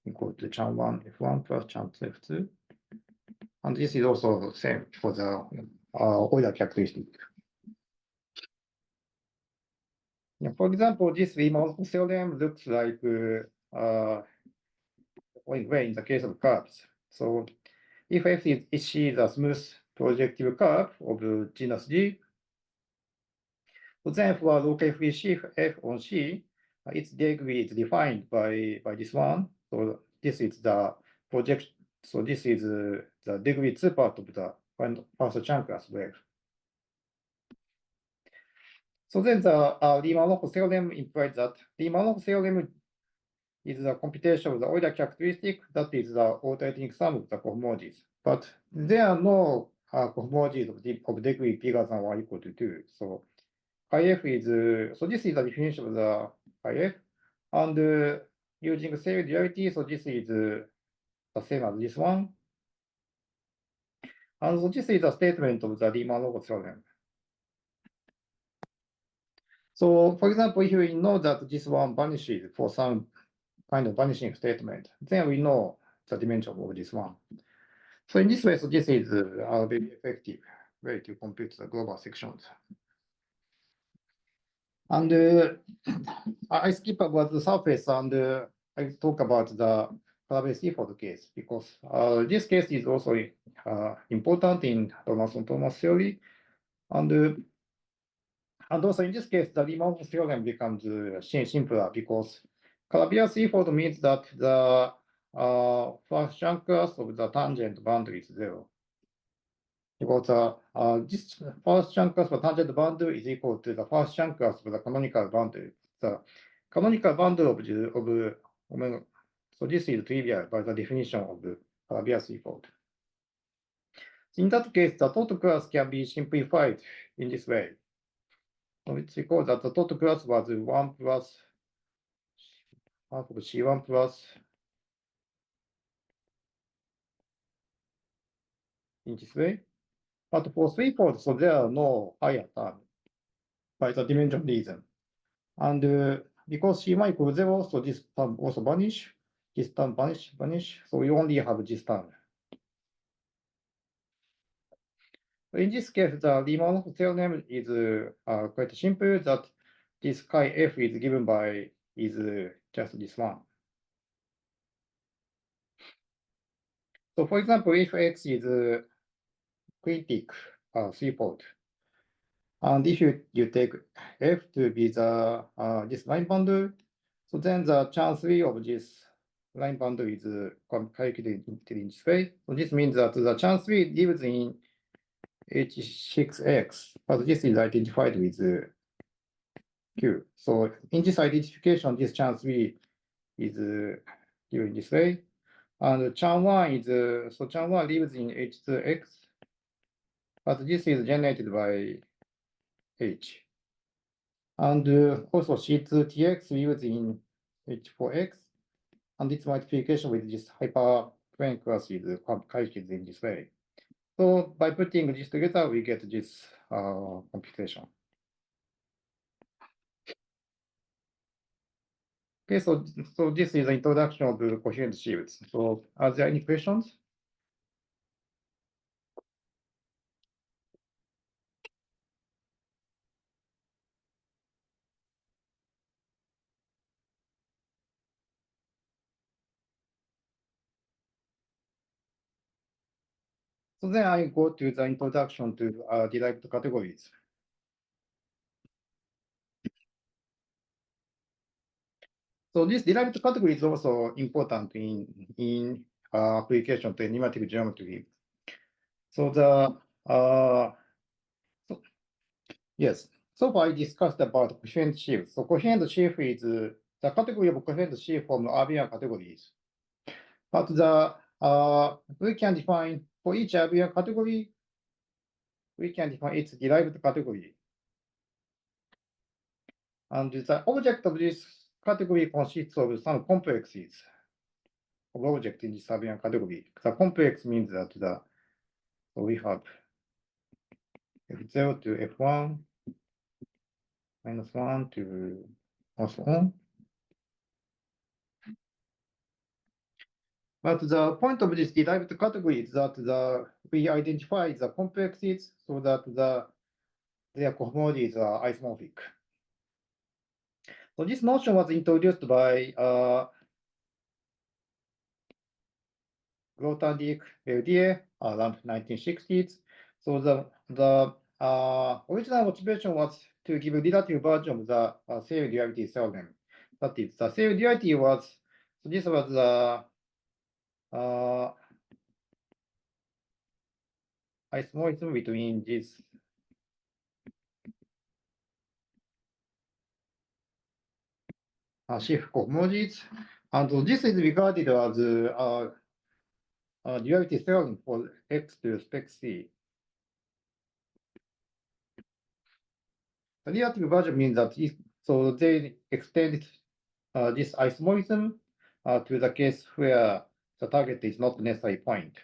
equal to Chan 1 F1 plus Chan 2 F2. And this is also the same for the Euler characteristic. For example, this Riemann theorem looks like way in the case of curves. So if F is the smooth projective curve of genus G, so then for a local free sheaf F on C, its degree is defined by this one. So this is the project. So this is the degree 2 part of the first Chan class wave. So then the Riemann theorem implies that Riemann theorem is the computation of the Euler characteristic, that is the alternating sum of the cohomologies. But there are no cohomologies of degree bigger than or equal to 2. So chi f is, so this is the definition of the chi f. And using series duality, so this is the same as this one. And so this is a statement of the Riemann theorem. So for example, if we know that this one vanishes for some kind of vanishing statement, then we know the dimension of this one. So in this way, so this is a very effective way to compute the global sections. And I skip about the surface and I talk about the Faraday-Seaford case because this case is also important in Thomas theory. And also in this case, the Riemann theorem becomes simpler because Faraday-Seaford means that the first chunk class of the tangent boundary is 0. Because this first chunk class of tangent boundary is equal to the first chunk class of the canonical boundary. The canonical boundary of omega. So this is trivial by the definition of the Calabias threefold. In that case, the total class can be simplified in this way. So it's because that the total class was 1 plus half of C1 plus in this way. But for threefold, so there are no higher term by the dimension reason. And because C1 equals 0, so this term also vanish, this term vanish, so we only have this term. In this case, the Riemann theorem is quite simple, that this chi f is given by just this one. So for example, if x is critic threefold, and if you take f to be the this line boundary, so then the chance of this line boundary is calculated in this way. So this means that the chance lives in H6x, but this is identified with Q. So in this identification, this chance is given this way. And chan1 is, so chan1 lives in H2x, but this is generated by H. And also C2tx lives in H4x, and its multiplication with this hyperplane class is calculated in this way. So by putting this together, we get this computation. Okay, so this is the introduction of the coherent sheaves. So are there any questions? So then I go to the introduction to derived categories. So this derived category is also important in application to enigmatic geometry. So yes. So far I discussed about coherent sheaf. So coherent sheaf is the category of coherent sheaf from Abelian categories. But we can define for each Abelian category, we can define its derived category. And the object of this category consists of some complexes of objects in this Abelian category. The complex means that so we have F0 to F1 minus 1 to also on. But the point of this derived category is that we identify the complexes so that their cohomologies are isomorphic. So this notion was introduced by Grothendieck Verdier around 1960s. So the original motivation was to give a relative version of the Seil duality theorem. That is, the Seil duality was, so this was the isomorphism between these sheaf cohomologies, and this is regarded as duality theorem for X to spec C. The relative version means that so they extended this isomorphism to the case where the target is not necessarily point.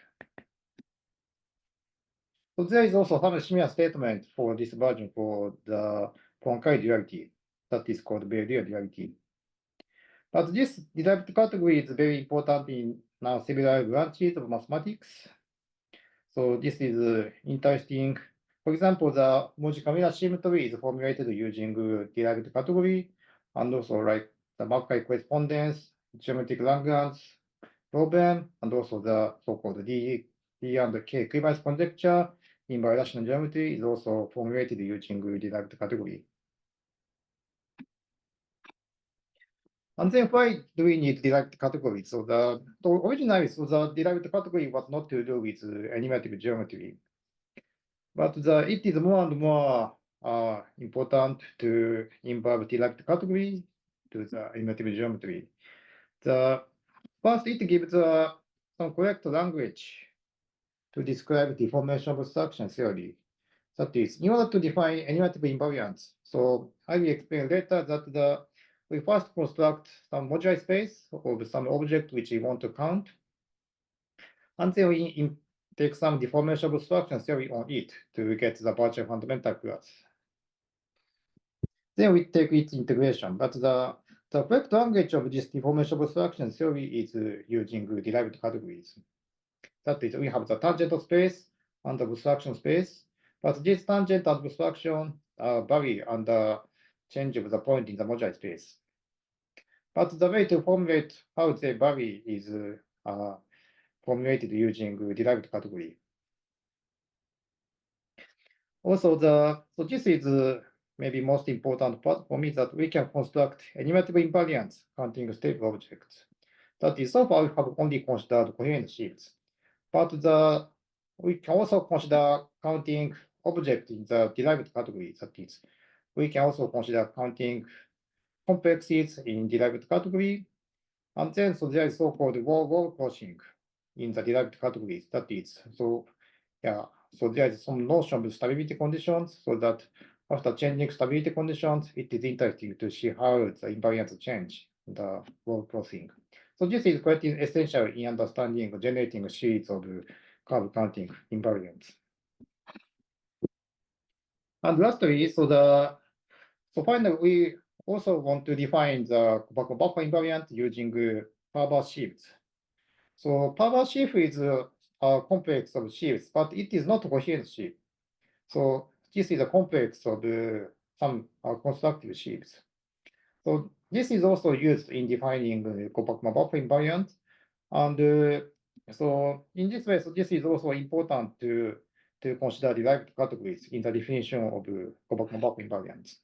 So there is also some similar statement for this version for the Poincare duality that is called Verdier duality. But this derived category is very important in now several branches of mathematics. So this is interesting. For example, the Moji-Kamina symmetry is formulated using derived category, and also like the Mackay correspondence, geometric Lagrange problem, and also the so-called D and K equivalence conjecture in birational geometry is also formulated using derived category. And then why do we need derived category? So originally, so the derived category was not to do with animative geometry, but it is more and more important to involve derived category to the animative geometry. First, it gives some correct language to describe deformation obstruction theory. That is, in order to define animative invariants, so I will explain later that we first construct some moduli space of some object which we want to count, and then we take some deformation obstruction theory on it to get the virtual fundamental class. Then we take its integration, but the correct language of this deformation obstruction theory is using derived categories. That is, we have the tangent space and the obstruction space, but this tangent and obstruction vary under change of the point in the moduli space. But the way to formulate how they vary is formulated using derived category. Also, so this is maybe most important part for me, that we can construct animative invariants counting stable objects. That is, so far we have only considered coherent sheaves. But we can also consider counting objects in the derived category. That is, we can also consider counting complexes in derived category. And then, so there is so-called wall crossing in the derived categories. That is, so yeah, so there is some notion of stability conditions, so that after changing stability conditions, it is interesting to see how the invariants change the wall crossing. So this is quite essential in understanding generating a series of curve counting invariants. And lastly, so finally, we also want to define the Gopakumar-Vafa invariant using Parver sheaves. So Parver sheaf is a complex of sheaves, but it is not a coherent sheaf. So this is a complex of some constructive sheaves. So this is also used in defining the Gopakumar-Vafa invariant. And so in this way, so this is also important to consider derived categories in the definition of Gopakumar-Vafa invariants.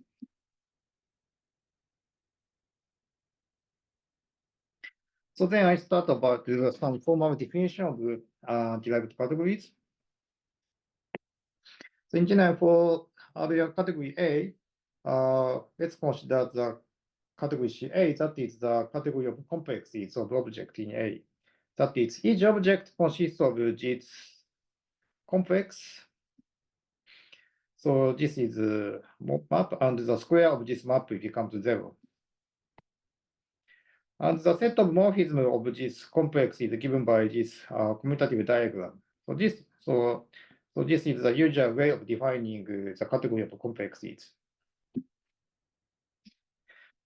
So then I start about some formal definition of derived categories. So in general, for category A, let's consider the category A, that is the category of complexes of object in A. That is, each object consists of this complex. So this is a map, and the square of this map becomes 0. And the set of morphism of this complex is given by this commutative diagram. So this is the usual way of defining the category of complexes.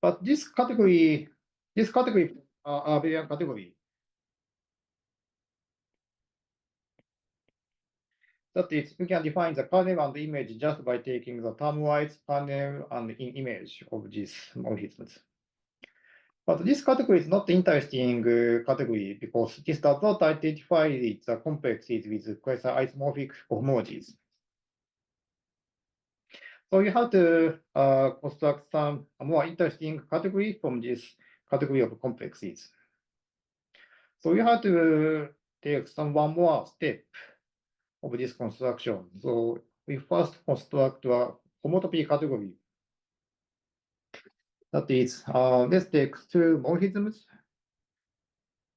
But this category, abelian category, that is, we can define the kernel and the image just by taking the term-wise kernel and image of these morphisms. But this category is not interesting category because this does not identify the complexes with quasi-isomorphic cohomologies. So you have to construct some more interesting category from this category of complexes. So you have to take one more step of this construction. So we first construct a homotopy category. That is, let's take two morphisms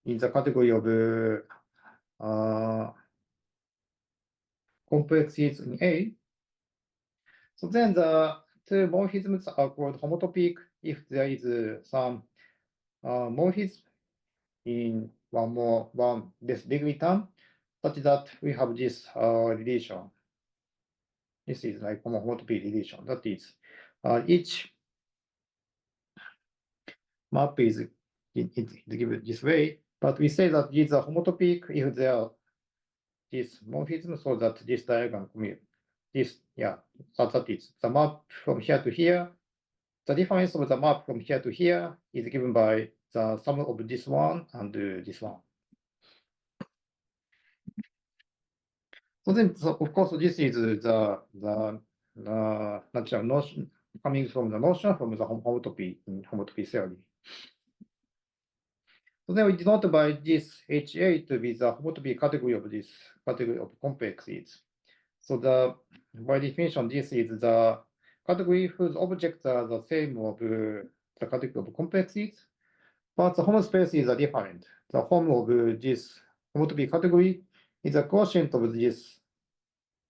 in the category of complexes in A. So then the two morphisms are called homotopic if there is some morphism in one less degree term, such that we have this relation. This is like homotopy relation. That is, each map is given this way, but we say that these are homotopic if they are this morphism, so that this diagram commute. That is the map from here to here. The difference of the map from here to here is given by the sum of this one and this one. So then, of course, this is the natural notion coming from the notion from the homotopy in homotopy theory. So then we denote by this HA to be the homotopy category of this category of complexes. So by definition, this is the category whose objects are the same of the category of complexes, but the home spaces are different. The home of this homotopy category is a quotient of this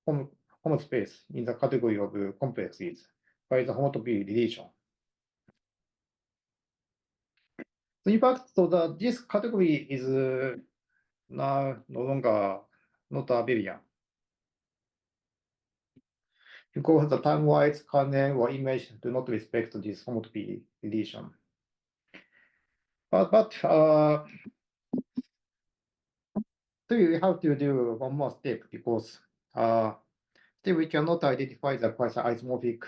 home space in the category of complexes by the homotopy relation. So in fact, this category is now no longer not abelian. Because the time-wise kernel or image do not respect this homotopy relation. But still we have to do one more step because still we cannot identify the quasi-isomorphic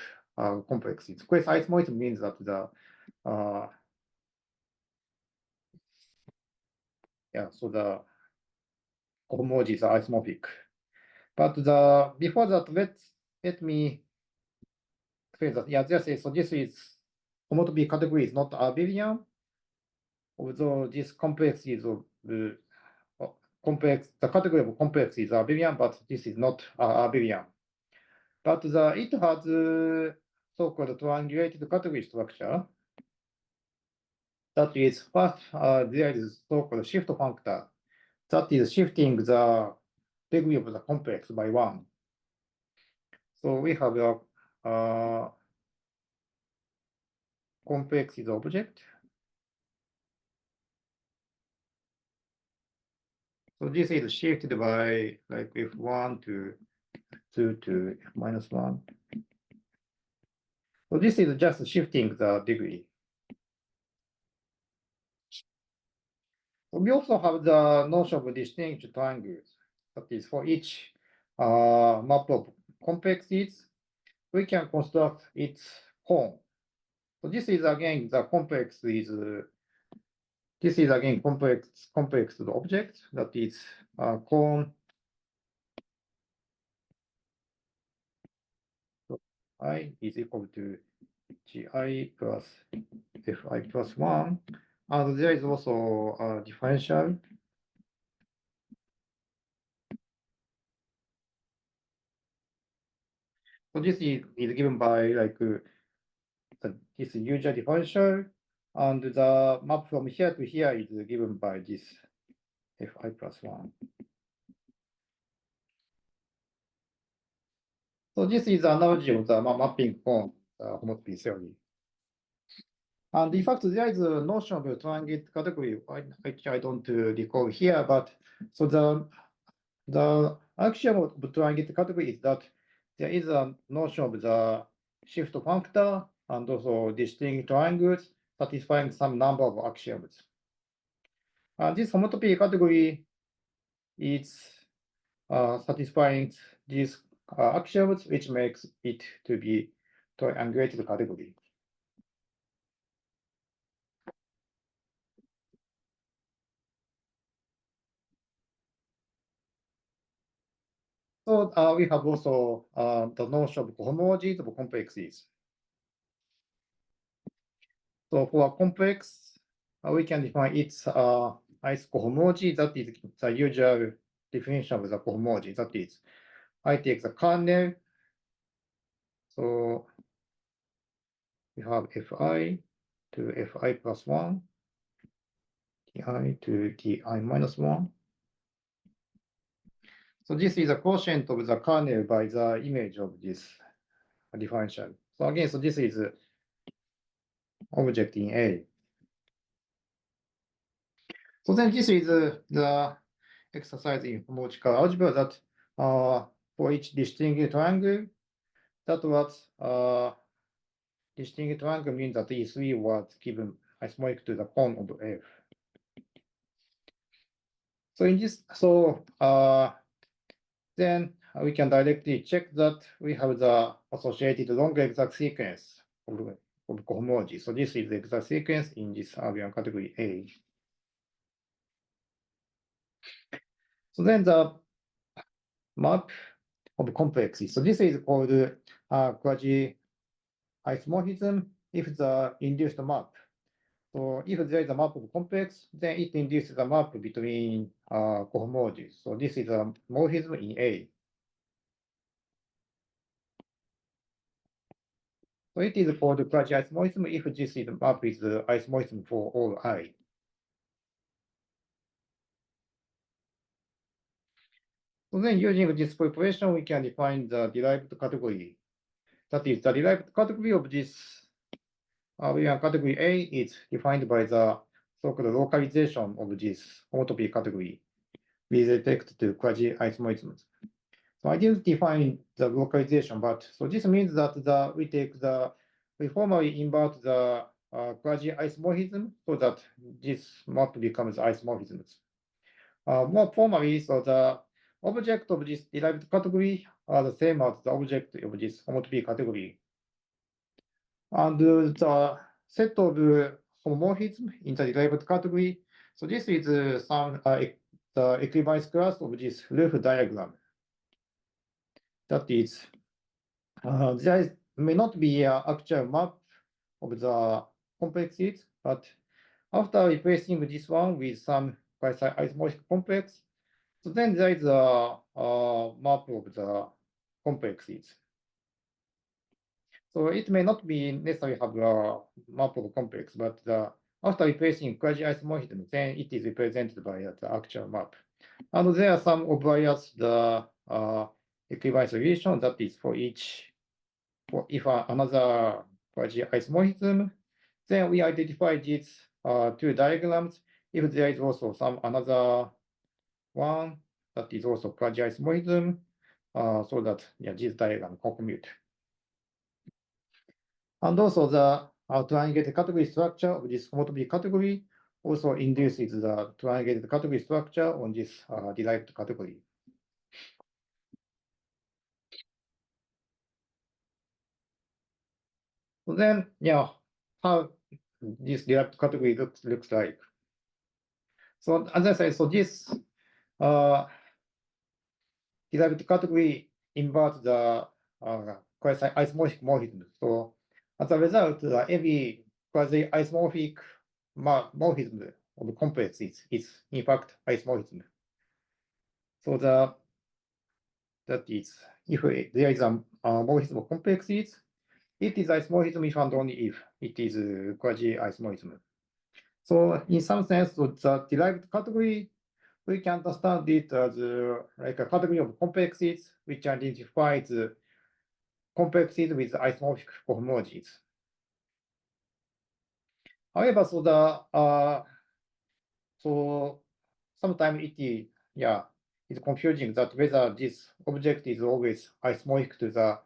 complexes. Quasi-isomorphism means that the the cohomologies are isomorphic. But before that, let me say that so this is homotopy category is not abelian, although this complex is of the category of complex is abelian, but this is not abelian. But it has so-called triangulated category structure. That is, first there is so-called shift functor. That is shifting the degree of the complex by 1. So we have a complex is object. So this is shifted by like f1 to 2 to -1. So this is just shifting the degree. We also have the notion of distinct triangles. That is, for each map of complexes, we can construct its cone. So this is again the complex is this is again complex to the object that is cone I is equal to gi plus fi plus 1, and there is also a differential. So this is given by like this usual differential, and the map from here to here is given by this fi plus 1. So this is the analogy of the mapping cone homotopy theory. And in fact, there is a notion of a triangulated category, which I don't recall here, but so the axiom of triangulated category is that there is a notion of the shift functor and also distinct triangles satisfying some number of axioms. And this homotopy category is satisfying these axioms, which makes it to be triangulated category. So we have also the notion of cohomologies of complexes. So for a complex, we can define its cohomology. That is the usual definition of the cohomology. That is, I take the kernel. So we have fi to fi plus 1, ti to ti minus 1. So this is a quotient of the kernel by the image of this differential. So again, so this is object in A. So then this is the exercise in homological algebra that for each distinct triangle, that was distinct triangle means that E3 was given isomorphic to the cone of F. So in this, then we can directly check that we have the associated long exact sequence of cohomology. So this is the exact sequence in this abelian category A. So then the map of complexes. So this is called quasi-isomorphism if the induced map So if there is a map of complex, then it induces a map between cohomologies. So this is a morphism in A. So it is called quasi-isomorphism if this is map is the isomorphism for all I. So then using this preparation, we can define the derived category. That is, the derived category of this category A is defined by the so-called localization of this homotopy category with respect to quasi-isomorisms. So I didn't define the localization, but so this means that we formally invert the quasi-isomorphism so that this map becomes isomorphisms. More formally, so the object of this derived category are the same as the object of this homotopy category. And the set of homomorphism in the derived category, so this is the equivalence class of this roof diagram. That is, there may not be an actual map of the complexes, but after replacing this one with some quasi-isomorphic complex, so then there is a map of the complexes. So it may not be necessarily have a map of complex, but after replacing quasi-isomorphism, then it is represented by the actual map. And there are some obvious equivalence relation that is for each. If another quasi-isomorphism, then we identify these two diagrams. If there is also some another one that is also quasi-isomorphism, so that this diagram commute. And also the triangulated category structure of this homotopy category also induces the triangulated category structure on this derived category. So then, how this derived category looks like. So as I said, so this derived category inverts the quasi-isomorphic morphism. So as a result, every quasi-isomorphic morphism of complex is in fact isomorphism. So that is, if there is a morphism of complexes, it is isomorphism if and only if it is quasi-isomorphism. So in some sense, so the derived category, we can understand it as like a category of complexes which identifies complexes with isomorphic cohomologies. However, so sometimes it's confusing that whether this object is always isomorphic to the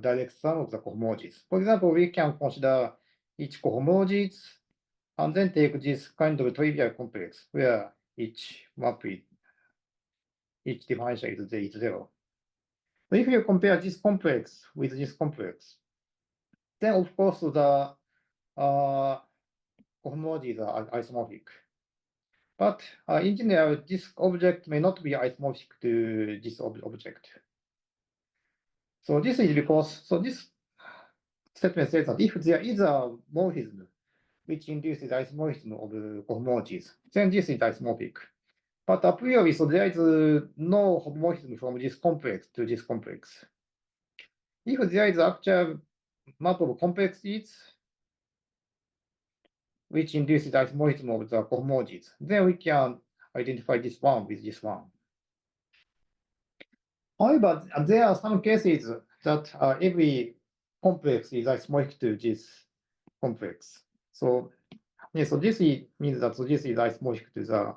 direct sum of the cohomologies. For example, we can consider each cohomologies and then take this kind of trivial complex where each differential is zero. So if you compare this complex with this complex, then of course the cohomologies are isomorphic. But in general, this object may not be isomorphic to this object. So this is because, so this statement says that if there is a morphism which induces isomorphism of cohomologies, then this is isomorphic. But a priori, so there is no homomorphism from this complex to this complex. If there is actual map of complexes which induces isomorphism of the cohomologies, then we can identify this one with this one. However, there are some cases that every complex is isomorphic to this complex. So, so this means that this is isomorphic to the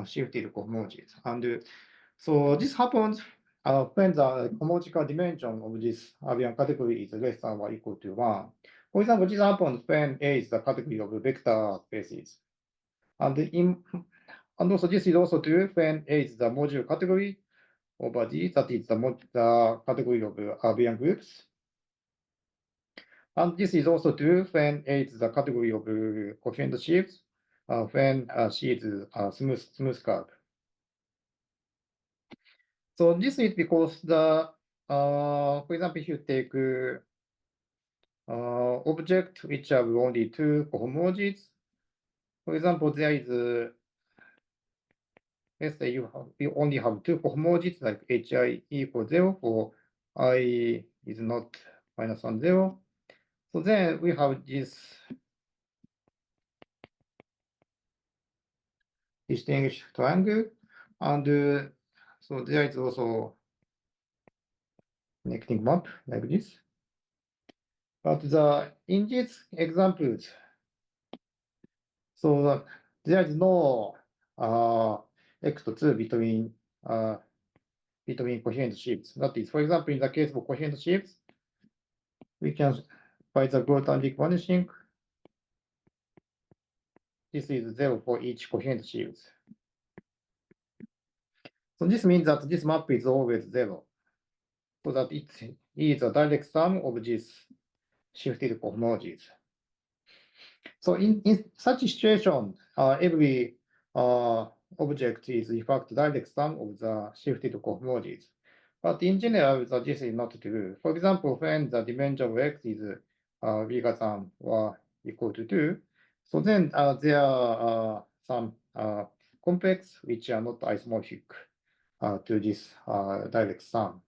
shifted cohomologies. And so this happens when the homological dimension of this avian category is less than or equal to 1. For example, this happens when A is the category of vector spaces. And also this is also true when A is the module category over G, that is the category of avian groups. And this is also true when A is the category of coherent sheaves, when C is a smooth curve. So this is because for example, if you take object which have only two cohomologies. For example, there is, let's say you only have two cohomologies like hi equals 0 for I is not -1, 0. So then we have this distinguished triangle, and so there is also connecting map like this. But in these examples, so there is no x to 2 between coherent sheaves. That is, for example, in the case of coherent sheaves, we can, by the Grothendieck vanishing, this is 0 for each coherent sheaves. So this means that this map is always 0, so that it is a direct sum of these shifted cohomologies. So in such a situation, every object is in fact direct sum of the shifted cohomologies. But in general, this is not true. For example, when the dimension of x is bigger than or equal to 2, so then there are some complex which are not isomorphic to this direct sum.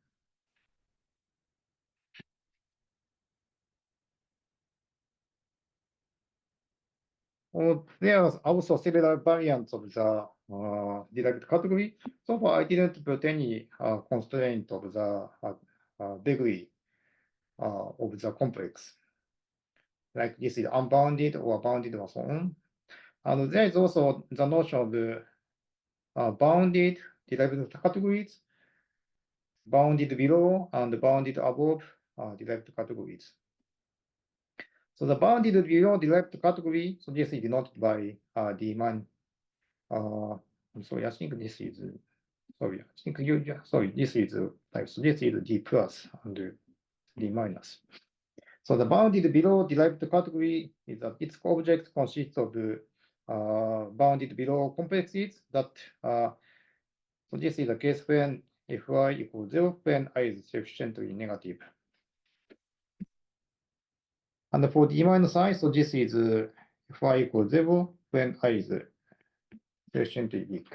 There are also several variants of the derived category. So far, I didn't put any constraint of the degree of the complex. Like this is unbounded or bounded or so on. And there is also the notion of bounded derived categories, bounded below and bounded above derived categories. So the bounded below derived category, so this is denoted by d minus. I'm sorry, I think this is, sorry, I think sorry, this is type, so this is d plus and d minus. So the bounded below derived category is that its object consists of bounded below complexes that, so this is the case when Fy equals 0 when I is sufficiently negative. And for d minus I, so this is Fy equals 0 when I is sufficiently weak.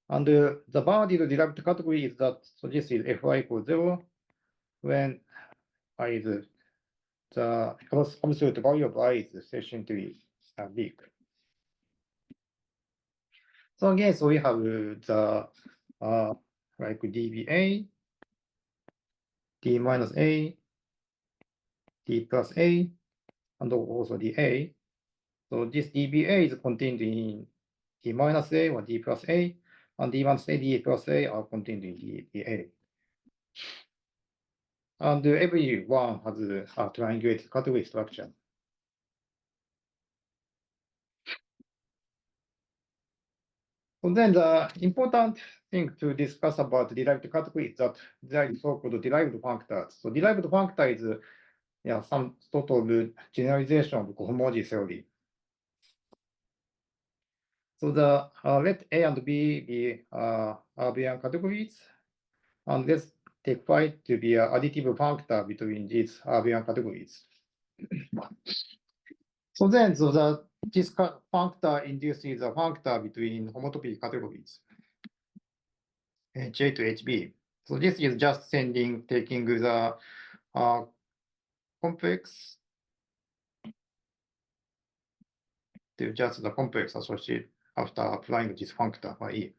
And the bounded derived category is that, so this is Fy equals 0 when I is the absolute value of I is sufficiently big. So again, so we have the like dBA, d minus A, d plus A, and also dA. So this dBA is contained in d minus A or d plus A, and d minus A, d plus A are contained in dA. And every one has a triangulated category structure. So then the important thing to discuss about derived category is that there is so-called derived functors. So derived functor is some sort of generalization of cohomology theory. So the let A and B be Abelian categories, and let's take phi to be an additive functor between these Abelian categories. So then, this functor induces a functor between homotopy categories, J to HB. So this is just taking the complex to just the complex associated after applying this functor by E.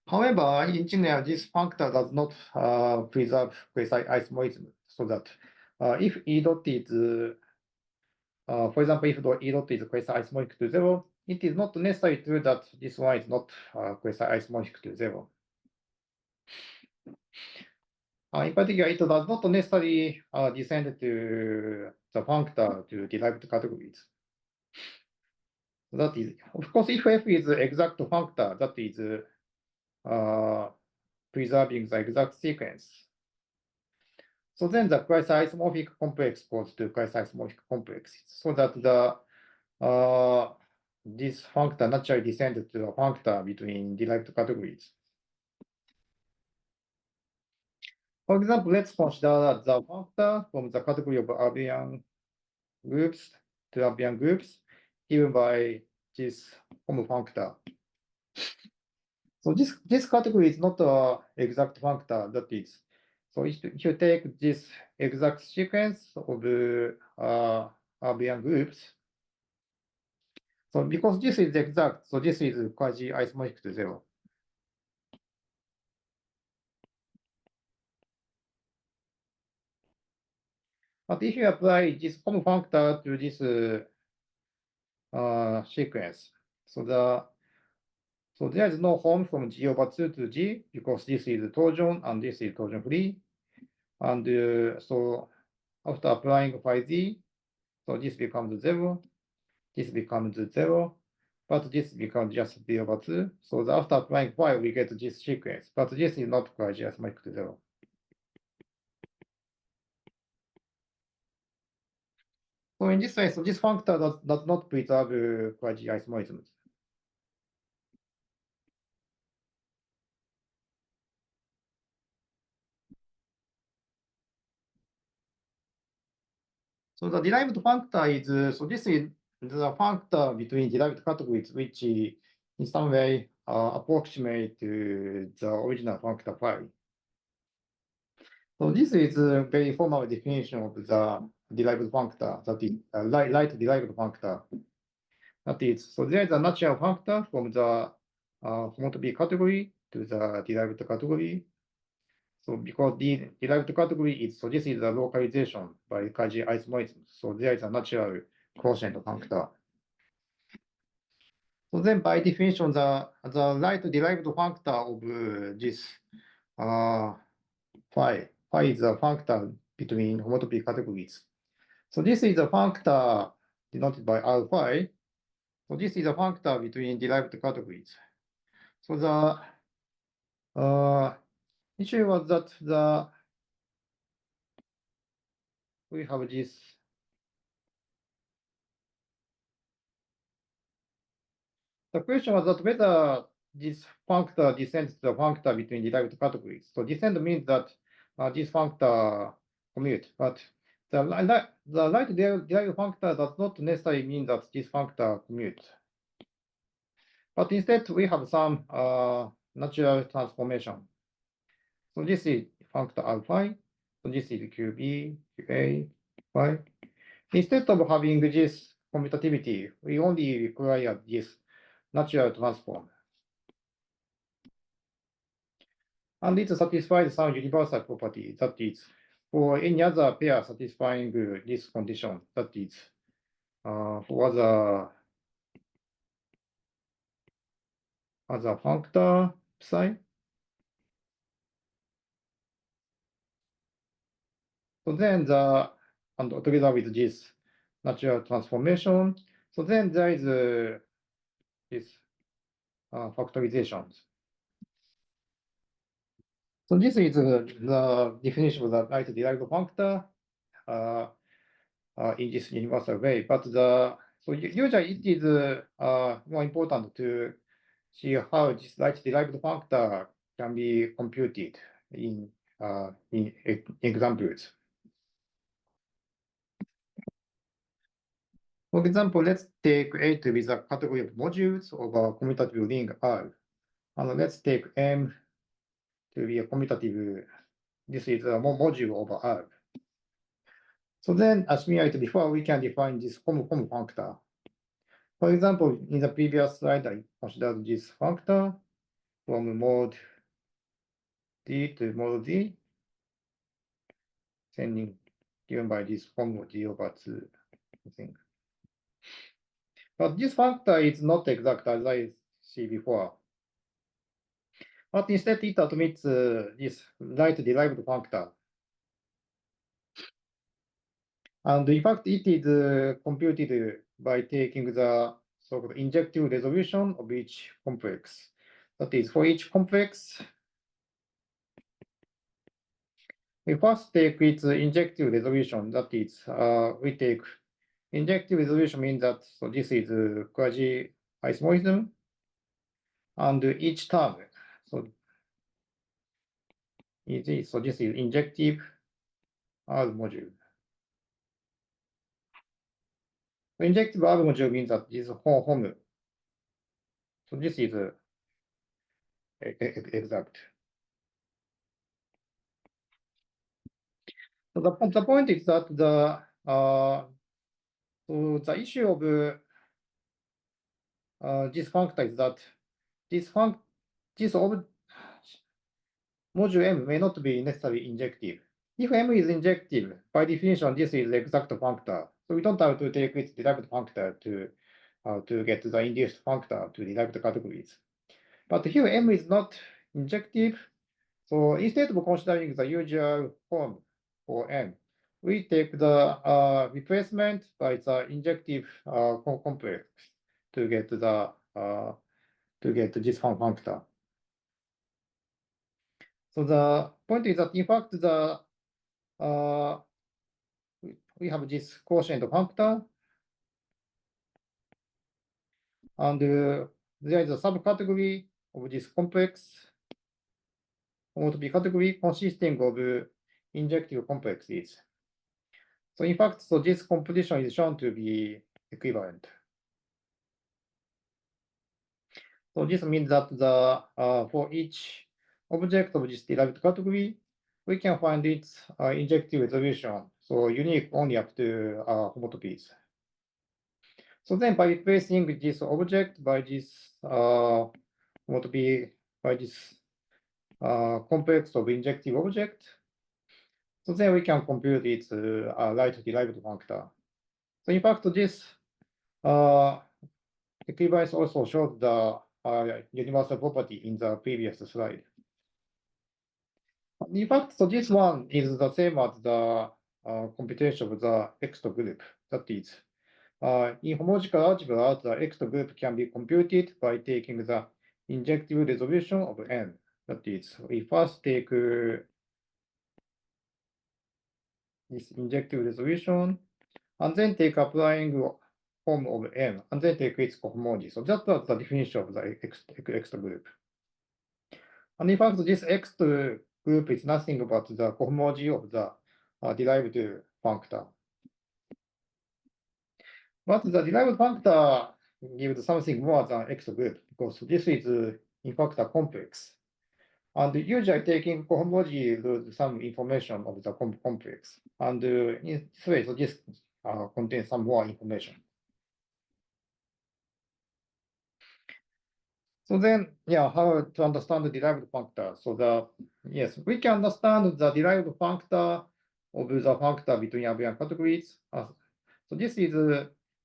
However, in general, this functor does not preserve quasi-isomoism, so that if E dot is, for example, if E dot is quasi-isomorphic to 0, it is not necessary true that this one is not quasi-isomorphic to 0. In particular, it does not necessarily descend to the functor to derived categories. That is, of course, if F is exact functor, that is preserving the exact sequence. So then the quasi-isomorphic complex goes to quasi-isomorphic complexes, so that the this functor naturally descends to a functor between derived categories. For example, let's consider the functor from the category of abelian groups to abelian groups given by this home functor. So this category is not an exact functor, that is. So if you take this exact sequence of abelian groups, so because this is exact, so this is quasi-isomorphic to zero. But if you apply this home functor to this sequence, so there is no home from G over 2 to G because this is torsion and this is torsion free. And so after applying phi z, so this becomes 0, this becomes 0, but this becomes just 0 over 2. So after applying phi, we get this sequence, but this is not quasi-isomorphic to 0. So in this way, so this functor does not preserve quasi-isomorphisms. So the derived functor is, so this is the functor between derived categories, which in some way approximate to the original functor phi. So this is a very formal definition of the derived functor, that is light derived functor. That is, so there is a natural functor from the homotopy category to the derived category. So because the derived category is, so this is a localization by quasi-isomorphism. So there is a natural quotient functor. So then by definition, the right derived functor of this phi is a functor between homotopy categories. So this is a functor denoted by R phi. So this is a functor between derived categories. So the issue was that we have this. The question was that whether this functor descends to the functor between derived categories. So descend means that this functor commute, but the right derived functor does not necessarily mean that this functor commutes. But instead, we have some natural transformation. So this is functor alpha. So this is QB, QA, phi. Instead of having this commutativity, we only require this natural transform. And it satisfies some universal property, that is, for any other pair satisfying this condition, that is, for other functor psi. So then and together with this natural transformation, so then there is this factorizations. So this is the definition of the right derived functor in this universal way. But so usually it is more important to see how this right derived functor can be computed in examples. For example, let's take A to be the category of modules of a commutative ring R. And let's take M to be a commutative, this is a module of R. So then, as we had before, we can define this home functor. For example, in the previous slide, I considered this functor from mode D to mode D, given by this form of D over 2, I think. But this functor is not exact as I see before. But instead, it admits this right derived functor. And in fact, it is computed by taking the sort of injective resolution of each complex. That is, for each complex, we first take its injective resolution. That is, we take injective resolution means that so this is quasi-isomorphism, and each term. So is this. So this is injective R module. Injective R module means that this home. So this is exact. So the point is that so the issue of this functor is that this module M may not be necessarily injective. If M is injective, by definition, this is the exact functor. So we don't have to take its derived functor to get the induced functor to derived categories. But here M is not injective. So instead of considering the usual form for M, we take the replacement by the injective complex to get this functor. So the point is that in fact we have this quotient functor, and there is a subcategory of this complex homotopy category consisting of injective complexes. So in fact, so this composition is shown to be equivalent. So this means that for each object of this derived category, we can find its injective resolution, so unique only up to homotopies. So then by replacing this object by this homotopy, by this complex of injective object, so then we can compute its right derived functor. So in fact, this equivalence also showed the universal property in the previous slide. In fact, so this one is the same as the computation of the Ext group. That is, in homological algebra, the Ext group can be computed by taking the injective resolution of n. That is, we first take this injective resolution, and then take applying form of n, and then take its cohomology. So that was the definition of the Ext group. And in fact, this Ext group is nothing but the cohomology of the derived functor. But the derived functor gives something more than Ext group, because this is in fact a complex. And usually taking cohomology loses some information of the complex. And in this way, so this contains some more information. So then, yeah, how to understand the derived functor? So yes, we can understand the derived functor of the functor between abelian categories. So this is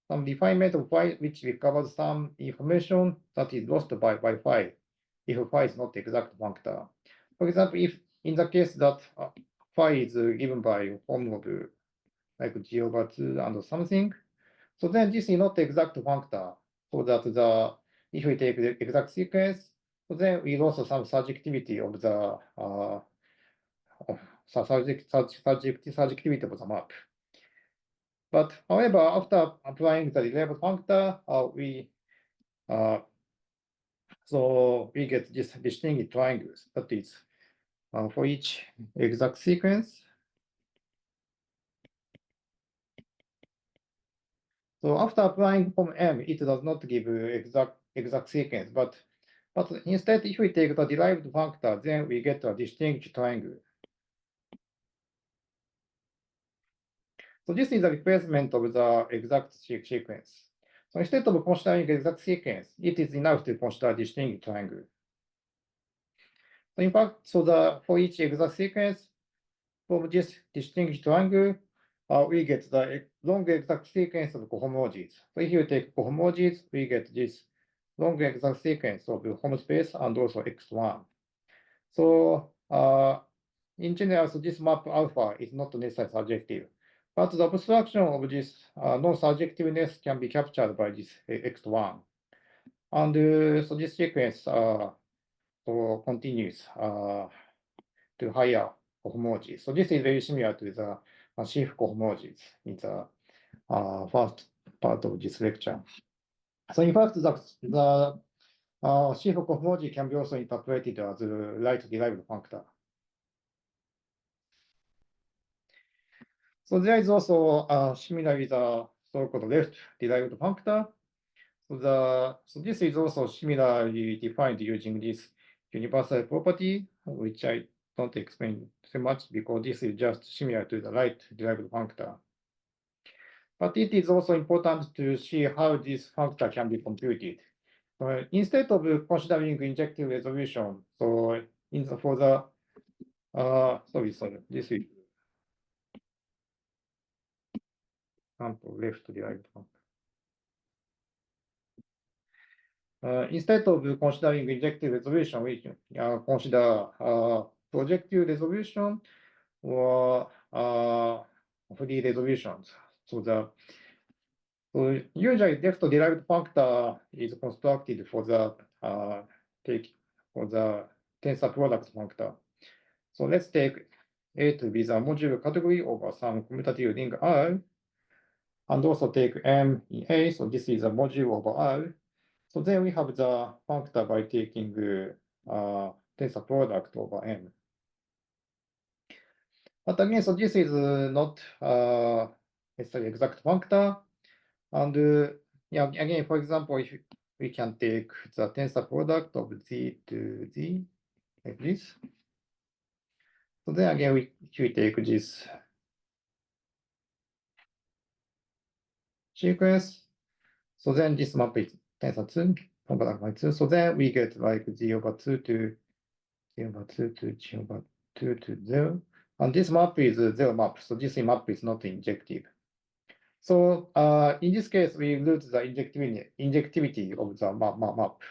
some refinement of phi, which recovers some information that is lost by phi, if phi is not the exact functor. For example, if in the case that phi is given by form of like g over 2 and something, so then this is not the exact functor. So that if we take the exact sequence, so then we lost some surjectivity of the surjectivity of the map. But however, after applying the derived functor, so we get this distinct triangles. That is, for each exact sequence. So after applying form M, it does not give exact sequence, but instead, if we take the derived functor, then we get a distinct triangle. So this is a replacement of the exact sequence. So instead of considering exact sequence, it is enough to consider distinct triangle. So in fact, so for each exact sequence from this distinct triangle, we get the long exact sequence of cohomologies. So if you take cohomologies, we get this long exact sequence of the home space and also X1. So in general, so this map alpha is not necessarily surjective, but the abstraction of this non-surjectiveness can be captured by this X1. And so this sequence so continues to higher cohomology. So this is very similar to the Sheaves cohomologies in the first part of this lecture. So in fact, the Sheaves cohomology can be also interpreted as a right derived functor. So there is also similarly the so-called left derived functor. So this is also similarly defined using this universal property, which I don't explain so much because this is just similar to the right derived functor. But it is also important to see how this functor can be computed. Instead of considering injective resolution, so for the sorry, this is left derived functor. Instead of considering injective resolution, we consider projective resolution or free resolutions. So usually left derived functor is constructed for the tensor product functor. So let's take A to be the module category over some commutative ring R, and also take M in A. So this is a module over R. So then we have the functor by taking tensor product over M. But again, so this is not necessarily exact functor. And yeah, again, for example, if we can take the tensor product of Z to Z like this. So then again, if we take this sequence, so then this map is tensor 2, product by 2. So then we get like Z over 2 to G over 2 to G over 2 to 0. And this map is a 0 map. So this map is not injective. So in this case, we lose the injectivity of the map.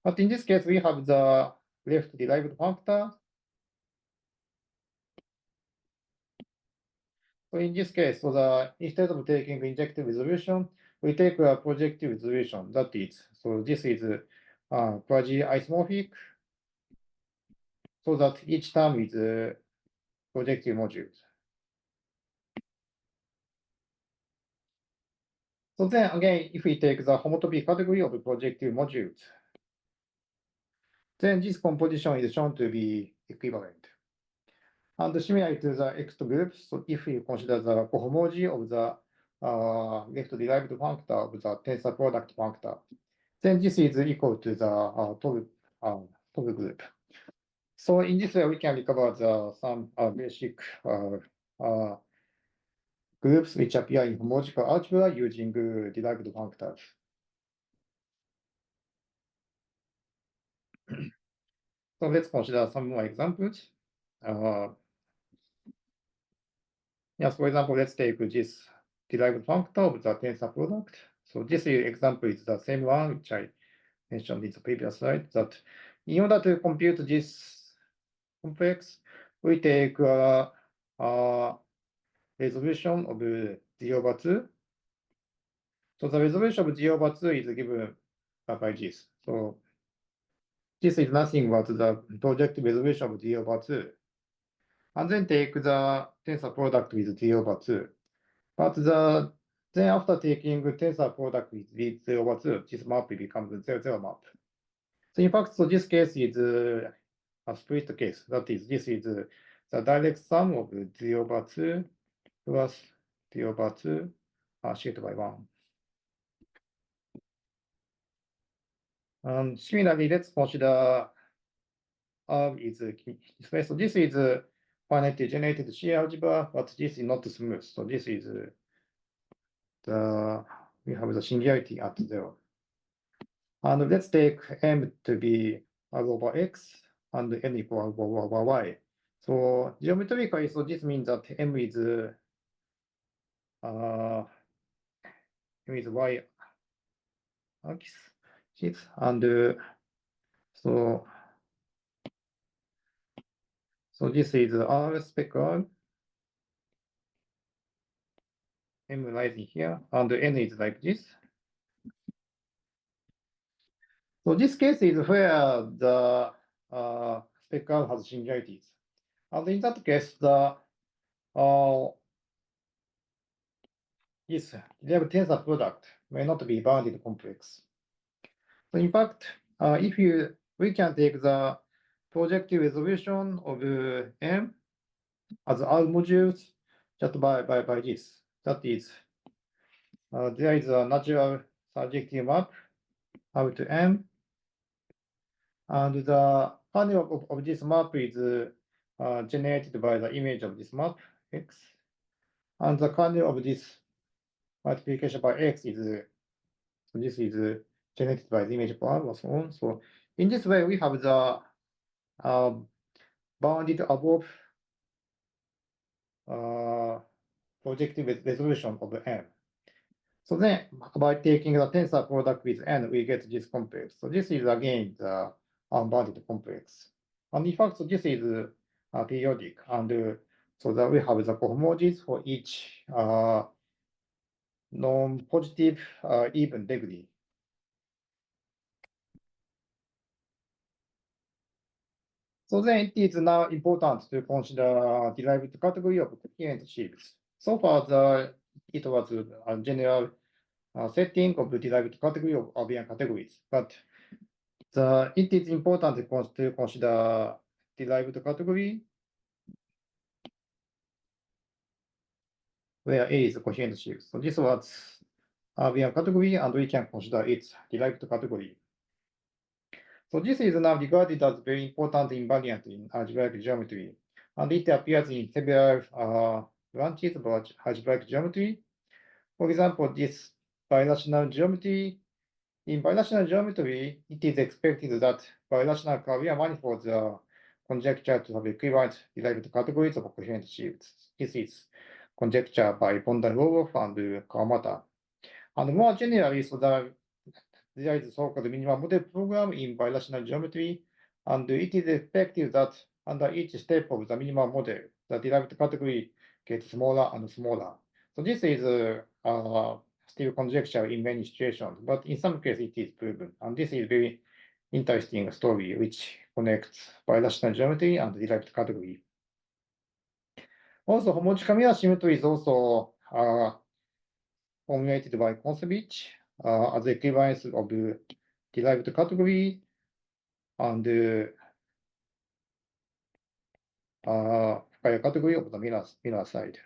But in this case, we have the left derived functor. So in this case, so instead of taking injective resolution, we take a projective resolution. That is, so this is quasi-isomorphic, so that each term is projective modules. So then again, if we take the homotopy category of projective modules, then this composition is shown to be equivalent. And similarly to the X group, so if we consider the cohomology of the left derived functor of the tensor product functor, then this is equal to the top group. So in this way, we can recover some basic groups which appear in homological algebra using derived functors. So let's consider some more examples. Yes, for example, let's take this derived functor of the tensor product. So this example is the same one which I mentioned in the previous slide, that in order to compute this complex, we take a resolution of Z over 2. So the resolution of Z over 2 is given by this. So this is nothing but the projective resolution of Z over 2. And then take the tensor product with Z over 2. But then after taking tensor product with Z over 2, this map becomes 0 map. So in fact, so this case is a split case. That is, this is the direct sum of Z over 2 plus Z over 2 shaped by 1. And similarly, let's consider R is so this is finitely generated C algebra, but this is not smooth. So this is we have the singularity at 0. And let's take M to be R over X and N equal over Y. So geometrically, so this means that M is Y axis, and so this is R spec R. M lies in here, and N is like this. So this case is where the spec R has singularities. And in that case, this derived tensor product may not be bounded complex. So in fact, if we can take the projective resolution of M as R modules just by this. That is, there is a natural surjective map out to M, and the kernel of this map is generated by the image of this map, X, and the kernel of this multiplication by X is, so this is generated by the image of R, and so on. So in this way, we have the bounded above projective resolution of M. So then, by taking the tensor product with N, we get this complex. So this is again the unbounded complex. And in fact, so this is periodic, and so that we have the cohomologies for each non-positive even degree. So then it is now important to consider derived category of coherent sheaves. So far, it was a general setting of the derived category of abelian categories, but it is important to consider derived category where A is a coherent sheaf. So this was abelian category, and we can consider its derived category. So this is now regarded as very important invariant in algebraic geometry, and it appears in several branches of algebraic geometry. For example, this birational geometry. In birational geometry, it is expected that birational Cavier manifolds are conjectured to have equivalent derived categories of coherent sheaves. This is conjecture by Bondar-Roloff and Kawamata. And more generally, so that there is so-called minimum model program in birational geometry, and it is expected that under each step of the minimum model, the derived category gets smaller and smaller. So this is still conjecture in many situations, but in some cases it is proven. And this is very interesting story which connects birational geometry and derived category. Also, homological mirror symmetry is also formulated by Konsevich as the equivalence of derived category and category of the mirror side.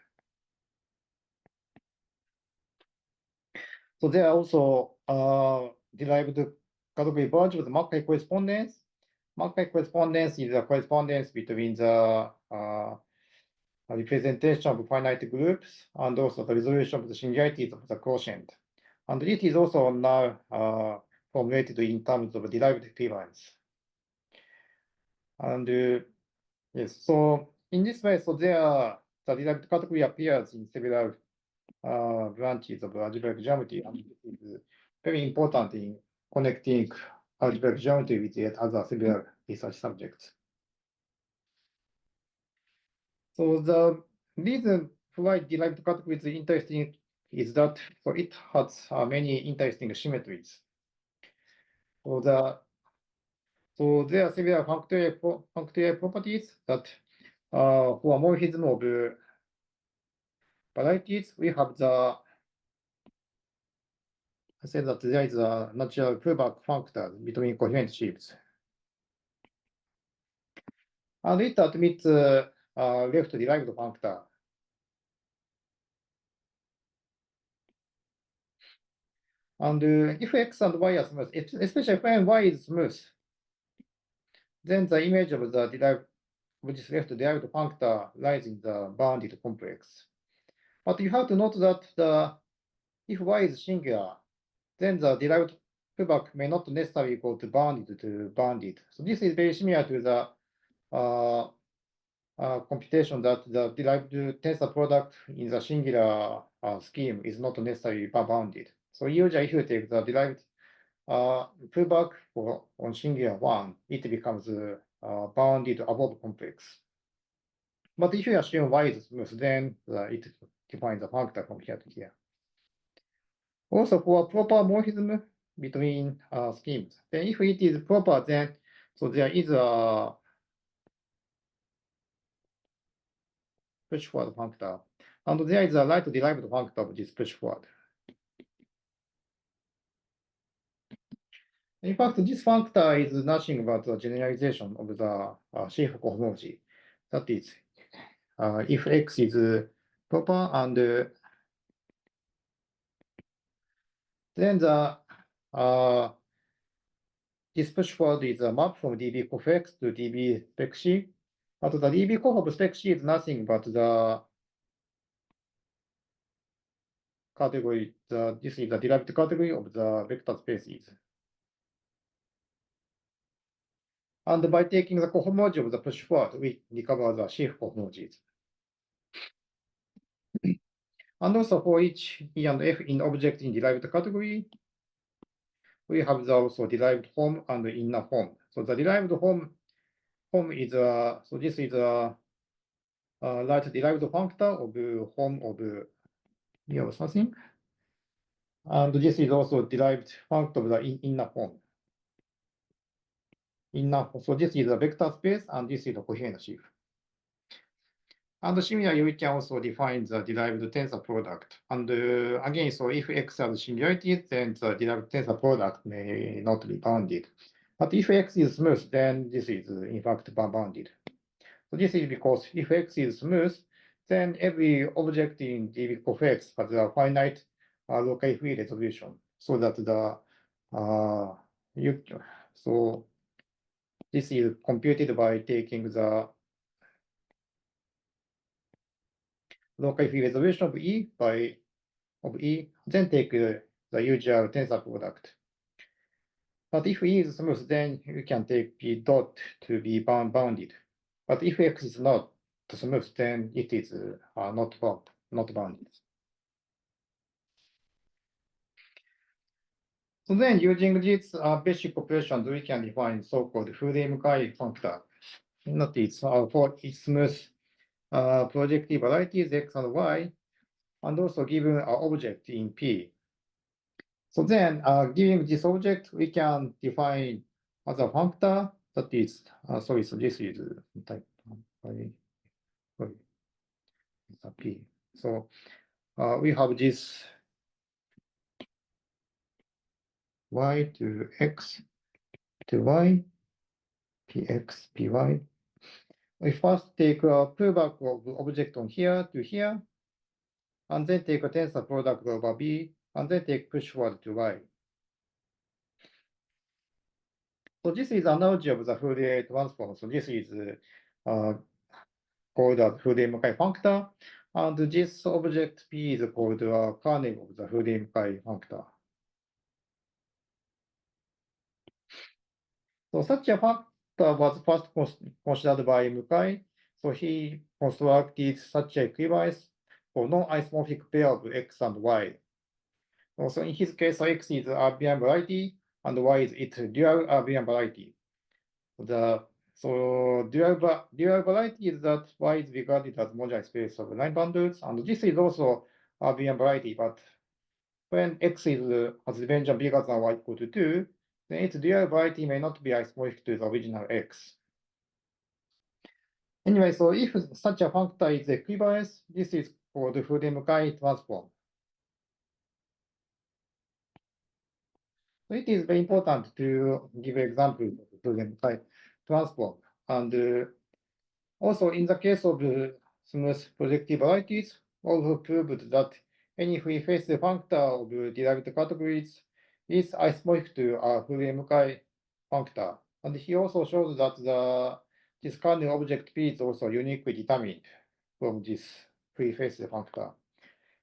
So there are also derived category version of the Markov correspondence. Markov correspondence is a correspondence between the representation of finite groups and also the resolution of the singularities of the quotient. And it is also now formulated in terms of derived equivalence. And yes, so in this way, so the derived category appears in several branches of algebraic geometry, and it is very important in connecting algebraic geometry with yet other several research subjects. So the reason why derived category is interesting is that so it has many interesting symmetries. So there are several functorial properties that for morphism of varieties, we have I said that there is a natural pullback factor between coherent sheaves. And it admits left derived factor. And if X and Y are smooth, especially when Y is smooth, then the image of the derived, which is left derived factor lies in the bounded complex. But you have to note that if Y is singular, then the derived pullback may not necessarily go to bounded. So this is very similar to the computation that the derived tensor product in the singular scheme is not necessarily bounded. So usually if you take the derived pullback on singular one, it becomes bounded above complex. But if you assume Y is smooth, then it defines a factor from here to here. Also, for proper morphism between schemes, then if it is proper, then so there is a push forward factor, and there is a right derived factor of this push forward. In fact, this factor is nothing but the generalization of the sheaf cohomology. That is, if X is proper, and then this push forward is a map from DB cofx to DB spec-C. But the DB cof of spec-C is nothing but the category, this is the derived category of the vector spaces. And by taking the cohomology of the push forward, we recover the sheaf cohomologies. And also for each E and F in object in derived category, we have the also derived form and inner form. So the derived form is so this is a right derived functor of form of or something. And this is also derived functor of the inner form. So this is a vector space, and this is a coherent sheaf. And similarly, we can also define the derived tensor product. And again, so if X has singularities, then the derived tensor product may not be bounded. But if X is smooth, then this is in fact bounded. So this is because if X is smooth, then every object in DB of X has a finite locally free resolution, so that the so this is computed by taking the locally free resolution of E then take the usual tensor product. But if E is smooth, then you can take P dot to be bounded. But if X is not smooth, then it is not bounded. So then, using these basic operations, we can define so-called Fourier-Mukai functor. Notice for its smooth projective varieties X and Y, and also given an object in P. So then, given this object, we can define as a functor that is, sorry, so this is type P. So we have this Y to X to Y, Px, Py. We first take a pullback of object on here to here, and then take a tensor product over B, and then take push forward to Y. So this is analogy of the Fourier transform. So this is called a Fourier-Mukai functor, and this object P is called a kernel of the Fourier-Mukai functor. So such a factor was first considered by Mukai. So he constructed such a equivalence for non-isomorphic pair of X and Y. So in his case, X is Abelian variety and Y is its dual Abelian variety. So dual variety is that Y is regarded as moduli space of line bundles, and this is also Abelian variety, but when X has dimension bigger than Y equal to 2, then its dual variety may not be isomorphic to the original X. Anyway, so if such a functor is equivalence, this is called Fourier-Mukai transform. So it is very important to give examples of Fourier-Mukai transform. And also in the case of smooth projective varieties, also proved that any free face functor of derived categories is isomorphic to a Fourier-Mukai functor. And he also shows that this kernel object P is also uniquely determined from this free face functor.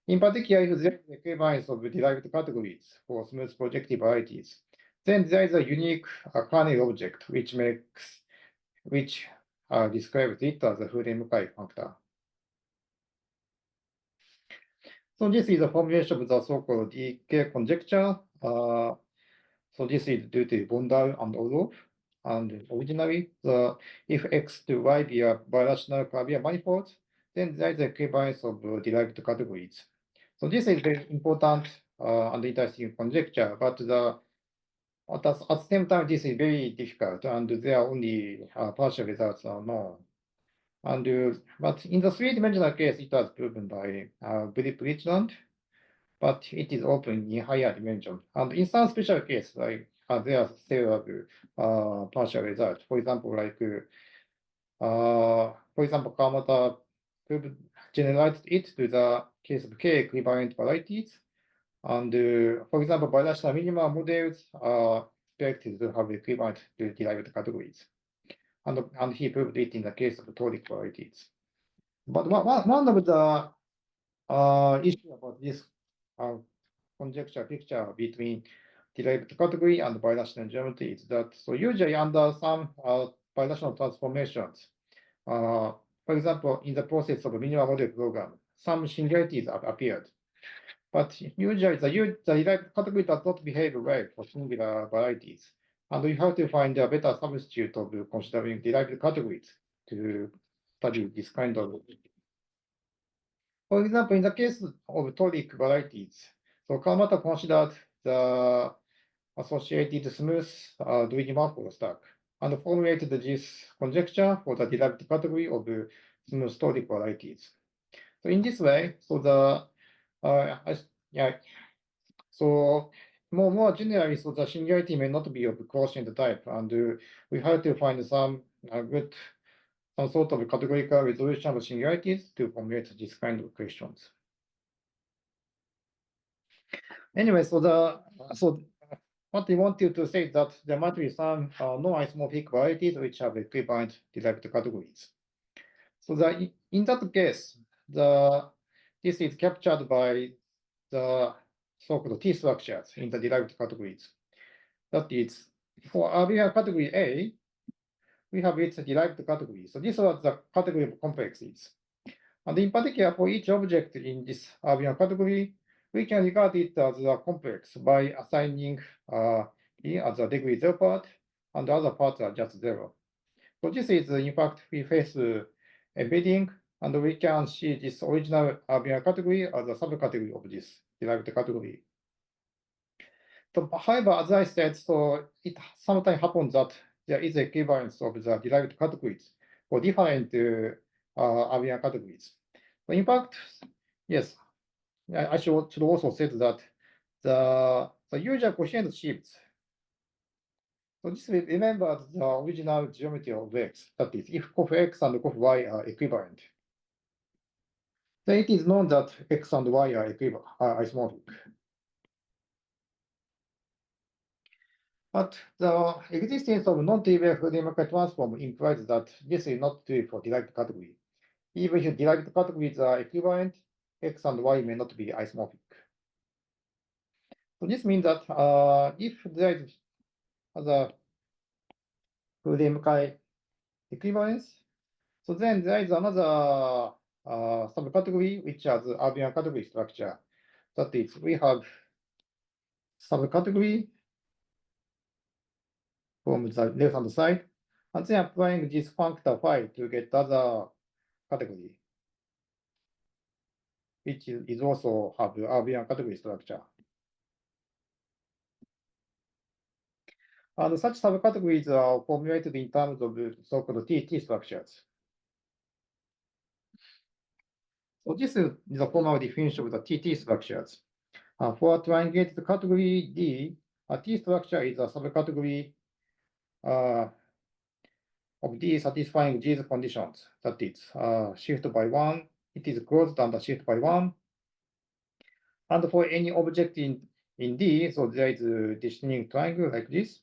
In particular, if there is equivalence of derived categories for smooth projective varieties, then there is a unique kernel object which describes it as a Fourier-Mukai functor. So this is a formulation of the so-called decay conjecture. So this is due to Bondal and Orloff. And originally, if X to Y be a birational Cavier manifold, then there is a equivalence of derived categories. So this is very important and interesting conjecture, but at the same time, this is very difficult, and there are only partial results are known. And but in the three-dimensional case, it was proven by Bridgeland, but it is open in higher dimension. And in some special case, like there are still partial results. For example, Kawamata generalized it to the case of K equivalent varieties. And for example, birational minima models are expected to have equivalent to derived categories. And he proved it in the case of toric varieties. But one of the issue about this conjecture picture between derived category and birational geometry is that, so usually under some birational transformations, for example, in the process of a minimal model program, some singularities have appeared. But usually the derived category does not behave well for singular varieties. And we have to find a better substitute of considering derived categories to study this kind of. For example, in the case of toric varieties, so Kawamata considered the associated smooth Dewey-Markov stack and formulated this conjecture for the derived category of smooth toric varieties. So in this way, so so more generally, so the singularity may not be of quotient type, and we have to find some sort of categorical resolution of singularities to formulate this kind of questions. Anyway, so what we wanted to say is that there might be some non-isomorphic varieties which have equivalent derived categories. So in that case, this is captured by the so-called T structures in the derived categories. That is, for Abelian category A, we have its derived category. So this was the category of complexes. And in particular, for each object in this Abelian category, we can regard it as a complex by assigning E as a degree 0 part, and the other parts are just 0. So this is, in fact, we face embedding, and we can see this original Abelian category as a subcategory of this derived category. So, however, as I said, so it sometimes happens that there is equivalence of the derived categories for different Abelian categories. So in fact, yes, I should also say that the usual quotient sheaves. So this will remember the original geometry of X. That is, if cof X and cof Y are equivalent, then it is known that X and Y are isomorphic. But the existence of non-trivial Fourier-Mackay transform implies that this is not true for derived category. Even if derived categories are equivalent, X and Y may not be isomorphic. So this means that if there is other Fourier-Mackay equivalence, so then there is another subcategory which has Abelian category structure. That is, we have subcategory from the left-hand side, and then applying this functor phi to get other category, which is also have the Abelian category structure. And such subcategories are formulated in terms of so-called T structures. So this is the formal definition of the TT structures. For a triangulated category D, a T structure is a subcategory of D satisfying these conditions. That is, shift by one, it is closed under shift by one. And for any object in D, so there is a descending triangle like this.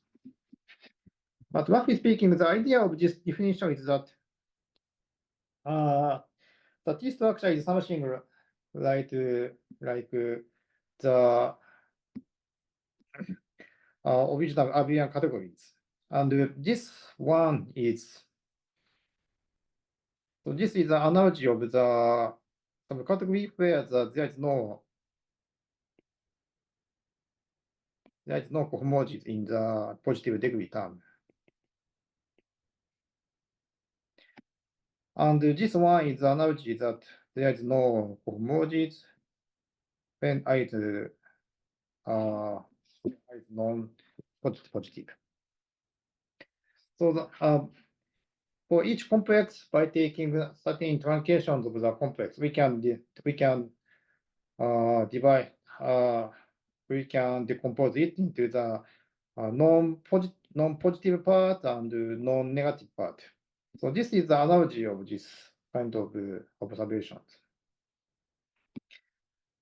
But roughly speaking, the idea of this definition is that the T structure is something like the original Abelian categories. And this one is, so this is the analogy of the subcategory where there is no cohomology in the positive degree term. And this one is the analogy that there is no cohomology when I is non-positive. So for each complex, by taking certain truncations of the complex, we can divide. We can decompose it into the non-positive part and non-negative part. So this is the analogy of this kind of observations.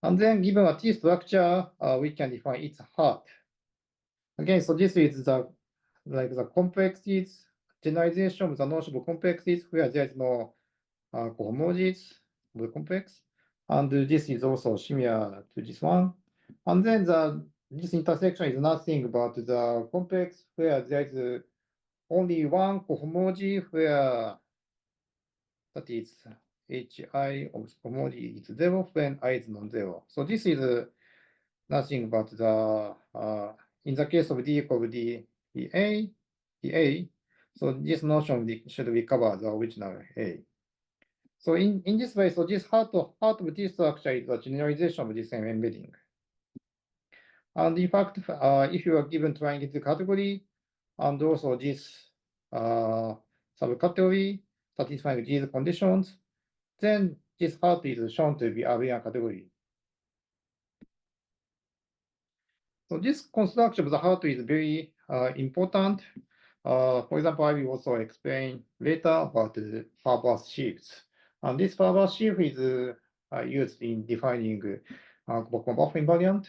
And then given a T structure, we can define its heart. Again, so this is the complexities, generalization of the notion of complexities where there is no cohomologies of the complex. And this is also similar to this one. And then this intersection is nothing but the complex where there is only one cohomology where that is hi of cohomology is 0 when I is non-zero. So this is nothing but the in the case of D equal D A, so this notion should recover the original A. So in this way, so this heart of this structure is a generalization of this same embedding. And in fact, if you are given triangular category and also this subcategory satisfying these conditions, then this heart is shown to be abelian category. So this construction of the heart is very important. For example, I will also explain later about the Farber's sheaves. And this Farber's sheaf is used in defining Gopakumar-Vafa invariant.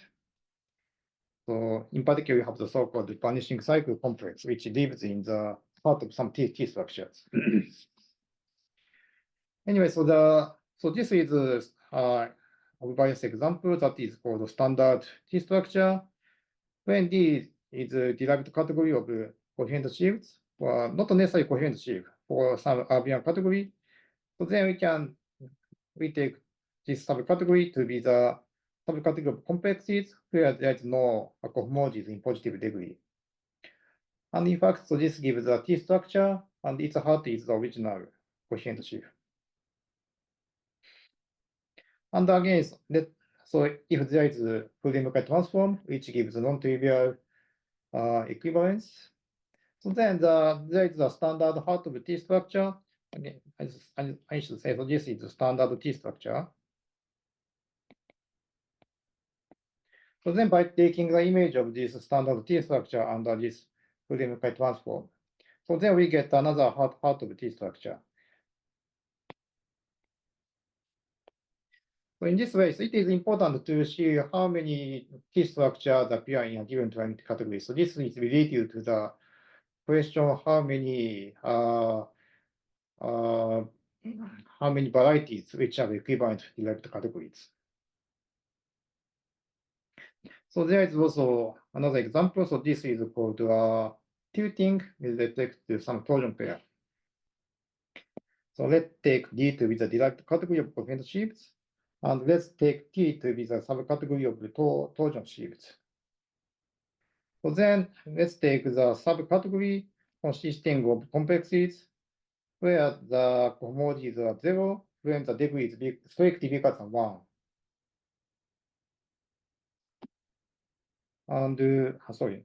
So in particular, you have the so-called vanishing cycle complex, which lives in the part of some T structures. Anyway, so this is a various example that is called standard T structure. When D is a derived category of coherent sheaves, or not necessarily coherent sheaf, for some abelian category, so then we take this subcategory to be the subcategory of complexes where there is no cohomologies in positive degree. And in fact, so this gives the T structure, and its heart is the original coherent sheaf. And again, so if there is a Fourier transform, which gives non-trivial equivalence, so then there is a standard heart of T structure. Again, I should say, so this is the standard T structure. So then by taking the image of this standard T structure under this Fourier transform, so then we get another heart of T structure. So in this way, so it is important to see how many T structures appear in a given triangular category. So this is related to the question how many varieties which are equivalent derived categories. So there is also another example. So this is called tilting with respect to some torsion pair. So let's take D to be the derived category of coherent sheaves, and let's take T to be the subcategory of the torsion sheaves. So then let's take the subcategory consisting of complexes where the cohomologies are 0 when the degree is strictly bigger than 1. And sorry,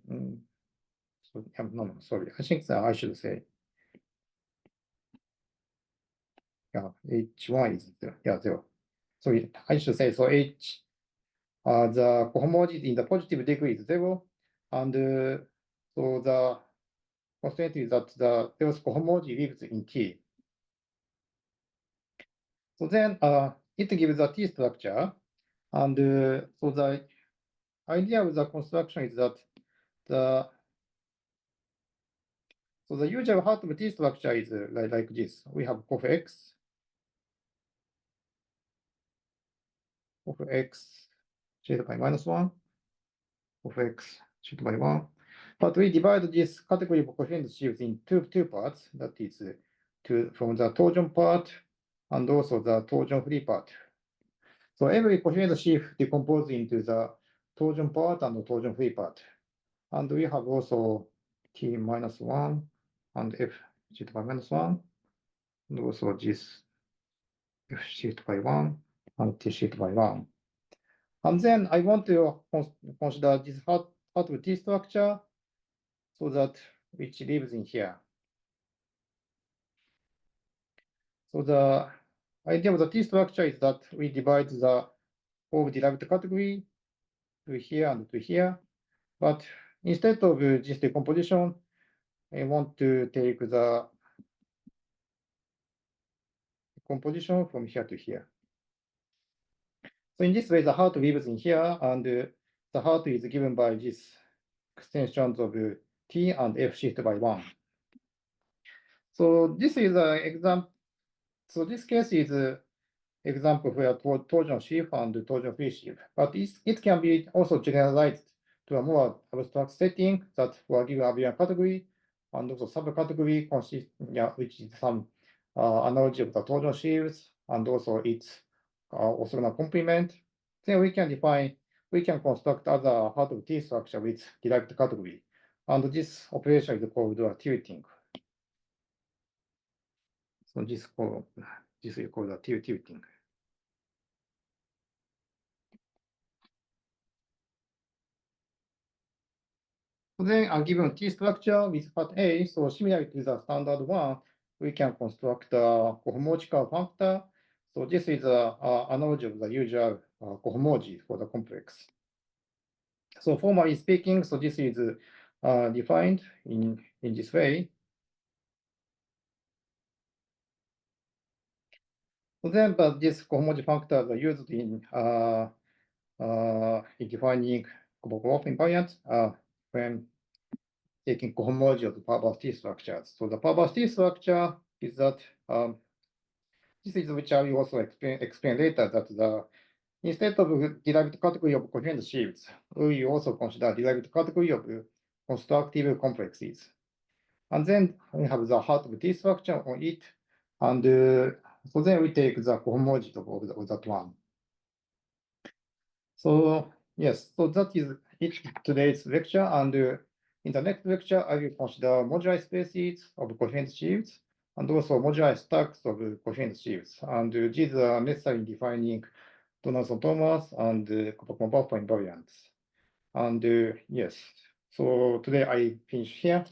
sorry. I think that I should say, yeah, H1 is 0. Yeah, 0. So I should say, so H, the cohomology in the positive degree is 0, and so the constraint is that the Theos cohomology lives in T. So then it gives a T structure, and so the idea of the construction is that the usual heart of T structure is like this. We have cof x shaded by -1, of x shaded by 1. But we divide this category of coherent sheaves in two parts. That is from the torsion part and also the torsion free part. So every coherent sheaf decomposes into the torsion part and the torsion free part. And we have also T minus 1 and F shaded by -1, and also this F shaded by 1 and T shaded by 1. And then I want to consider this heart of T structure so that which lives in here. So the idea of the T structure is that we divide the whole derived category to here and to here. But instead of this decomposition, I want to take the composition from here to here. So in this way, the heart lives in here, and the heart is given by these extensions of T and F shift by 1. So this is an example. So this case is an example where torsion sheaf and torsion free sheaf, but it can be also generalized to a more abstract setting that for a given abelian category and also subcategory which is some analogy of the torsion sheaves and also its orthogonal complement. Then we can construct other heart of T structure with derived category. And this operation is called tilting. So this is called tilting. So then, given T structure with part A, so similar to the standard one, we can construct a cohomological functor. So this is an analogy of the usual cohomology for the complex. So formally speaking, so this is defined in this way. So then, but this cohomology functors are used in defining Gopakumar-Vafa invariants when taking cohomology of the power T structures. So the power T structure is that this is which I will also explain later that instead of derived category of coherent sheaves, we also consider derived category of constructive complexes. And then we have the heart of T structure on it, and so then we take the cohomology of that one. So yes, so that is it today's lecture, and in the next lecture, I will consider moduli spaces of coherent sheaves and also moduli stacks of coherent sheaves. And these are necessary in defining Donaldson-Thomas and Gopakumar-Vafa invariants. And yes, so today I finish here.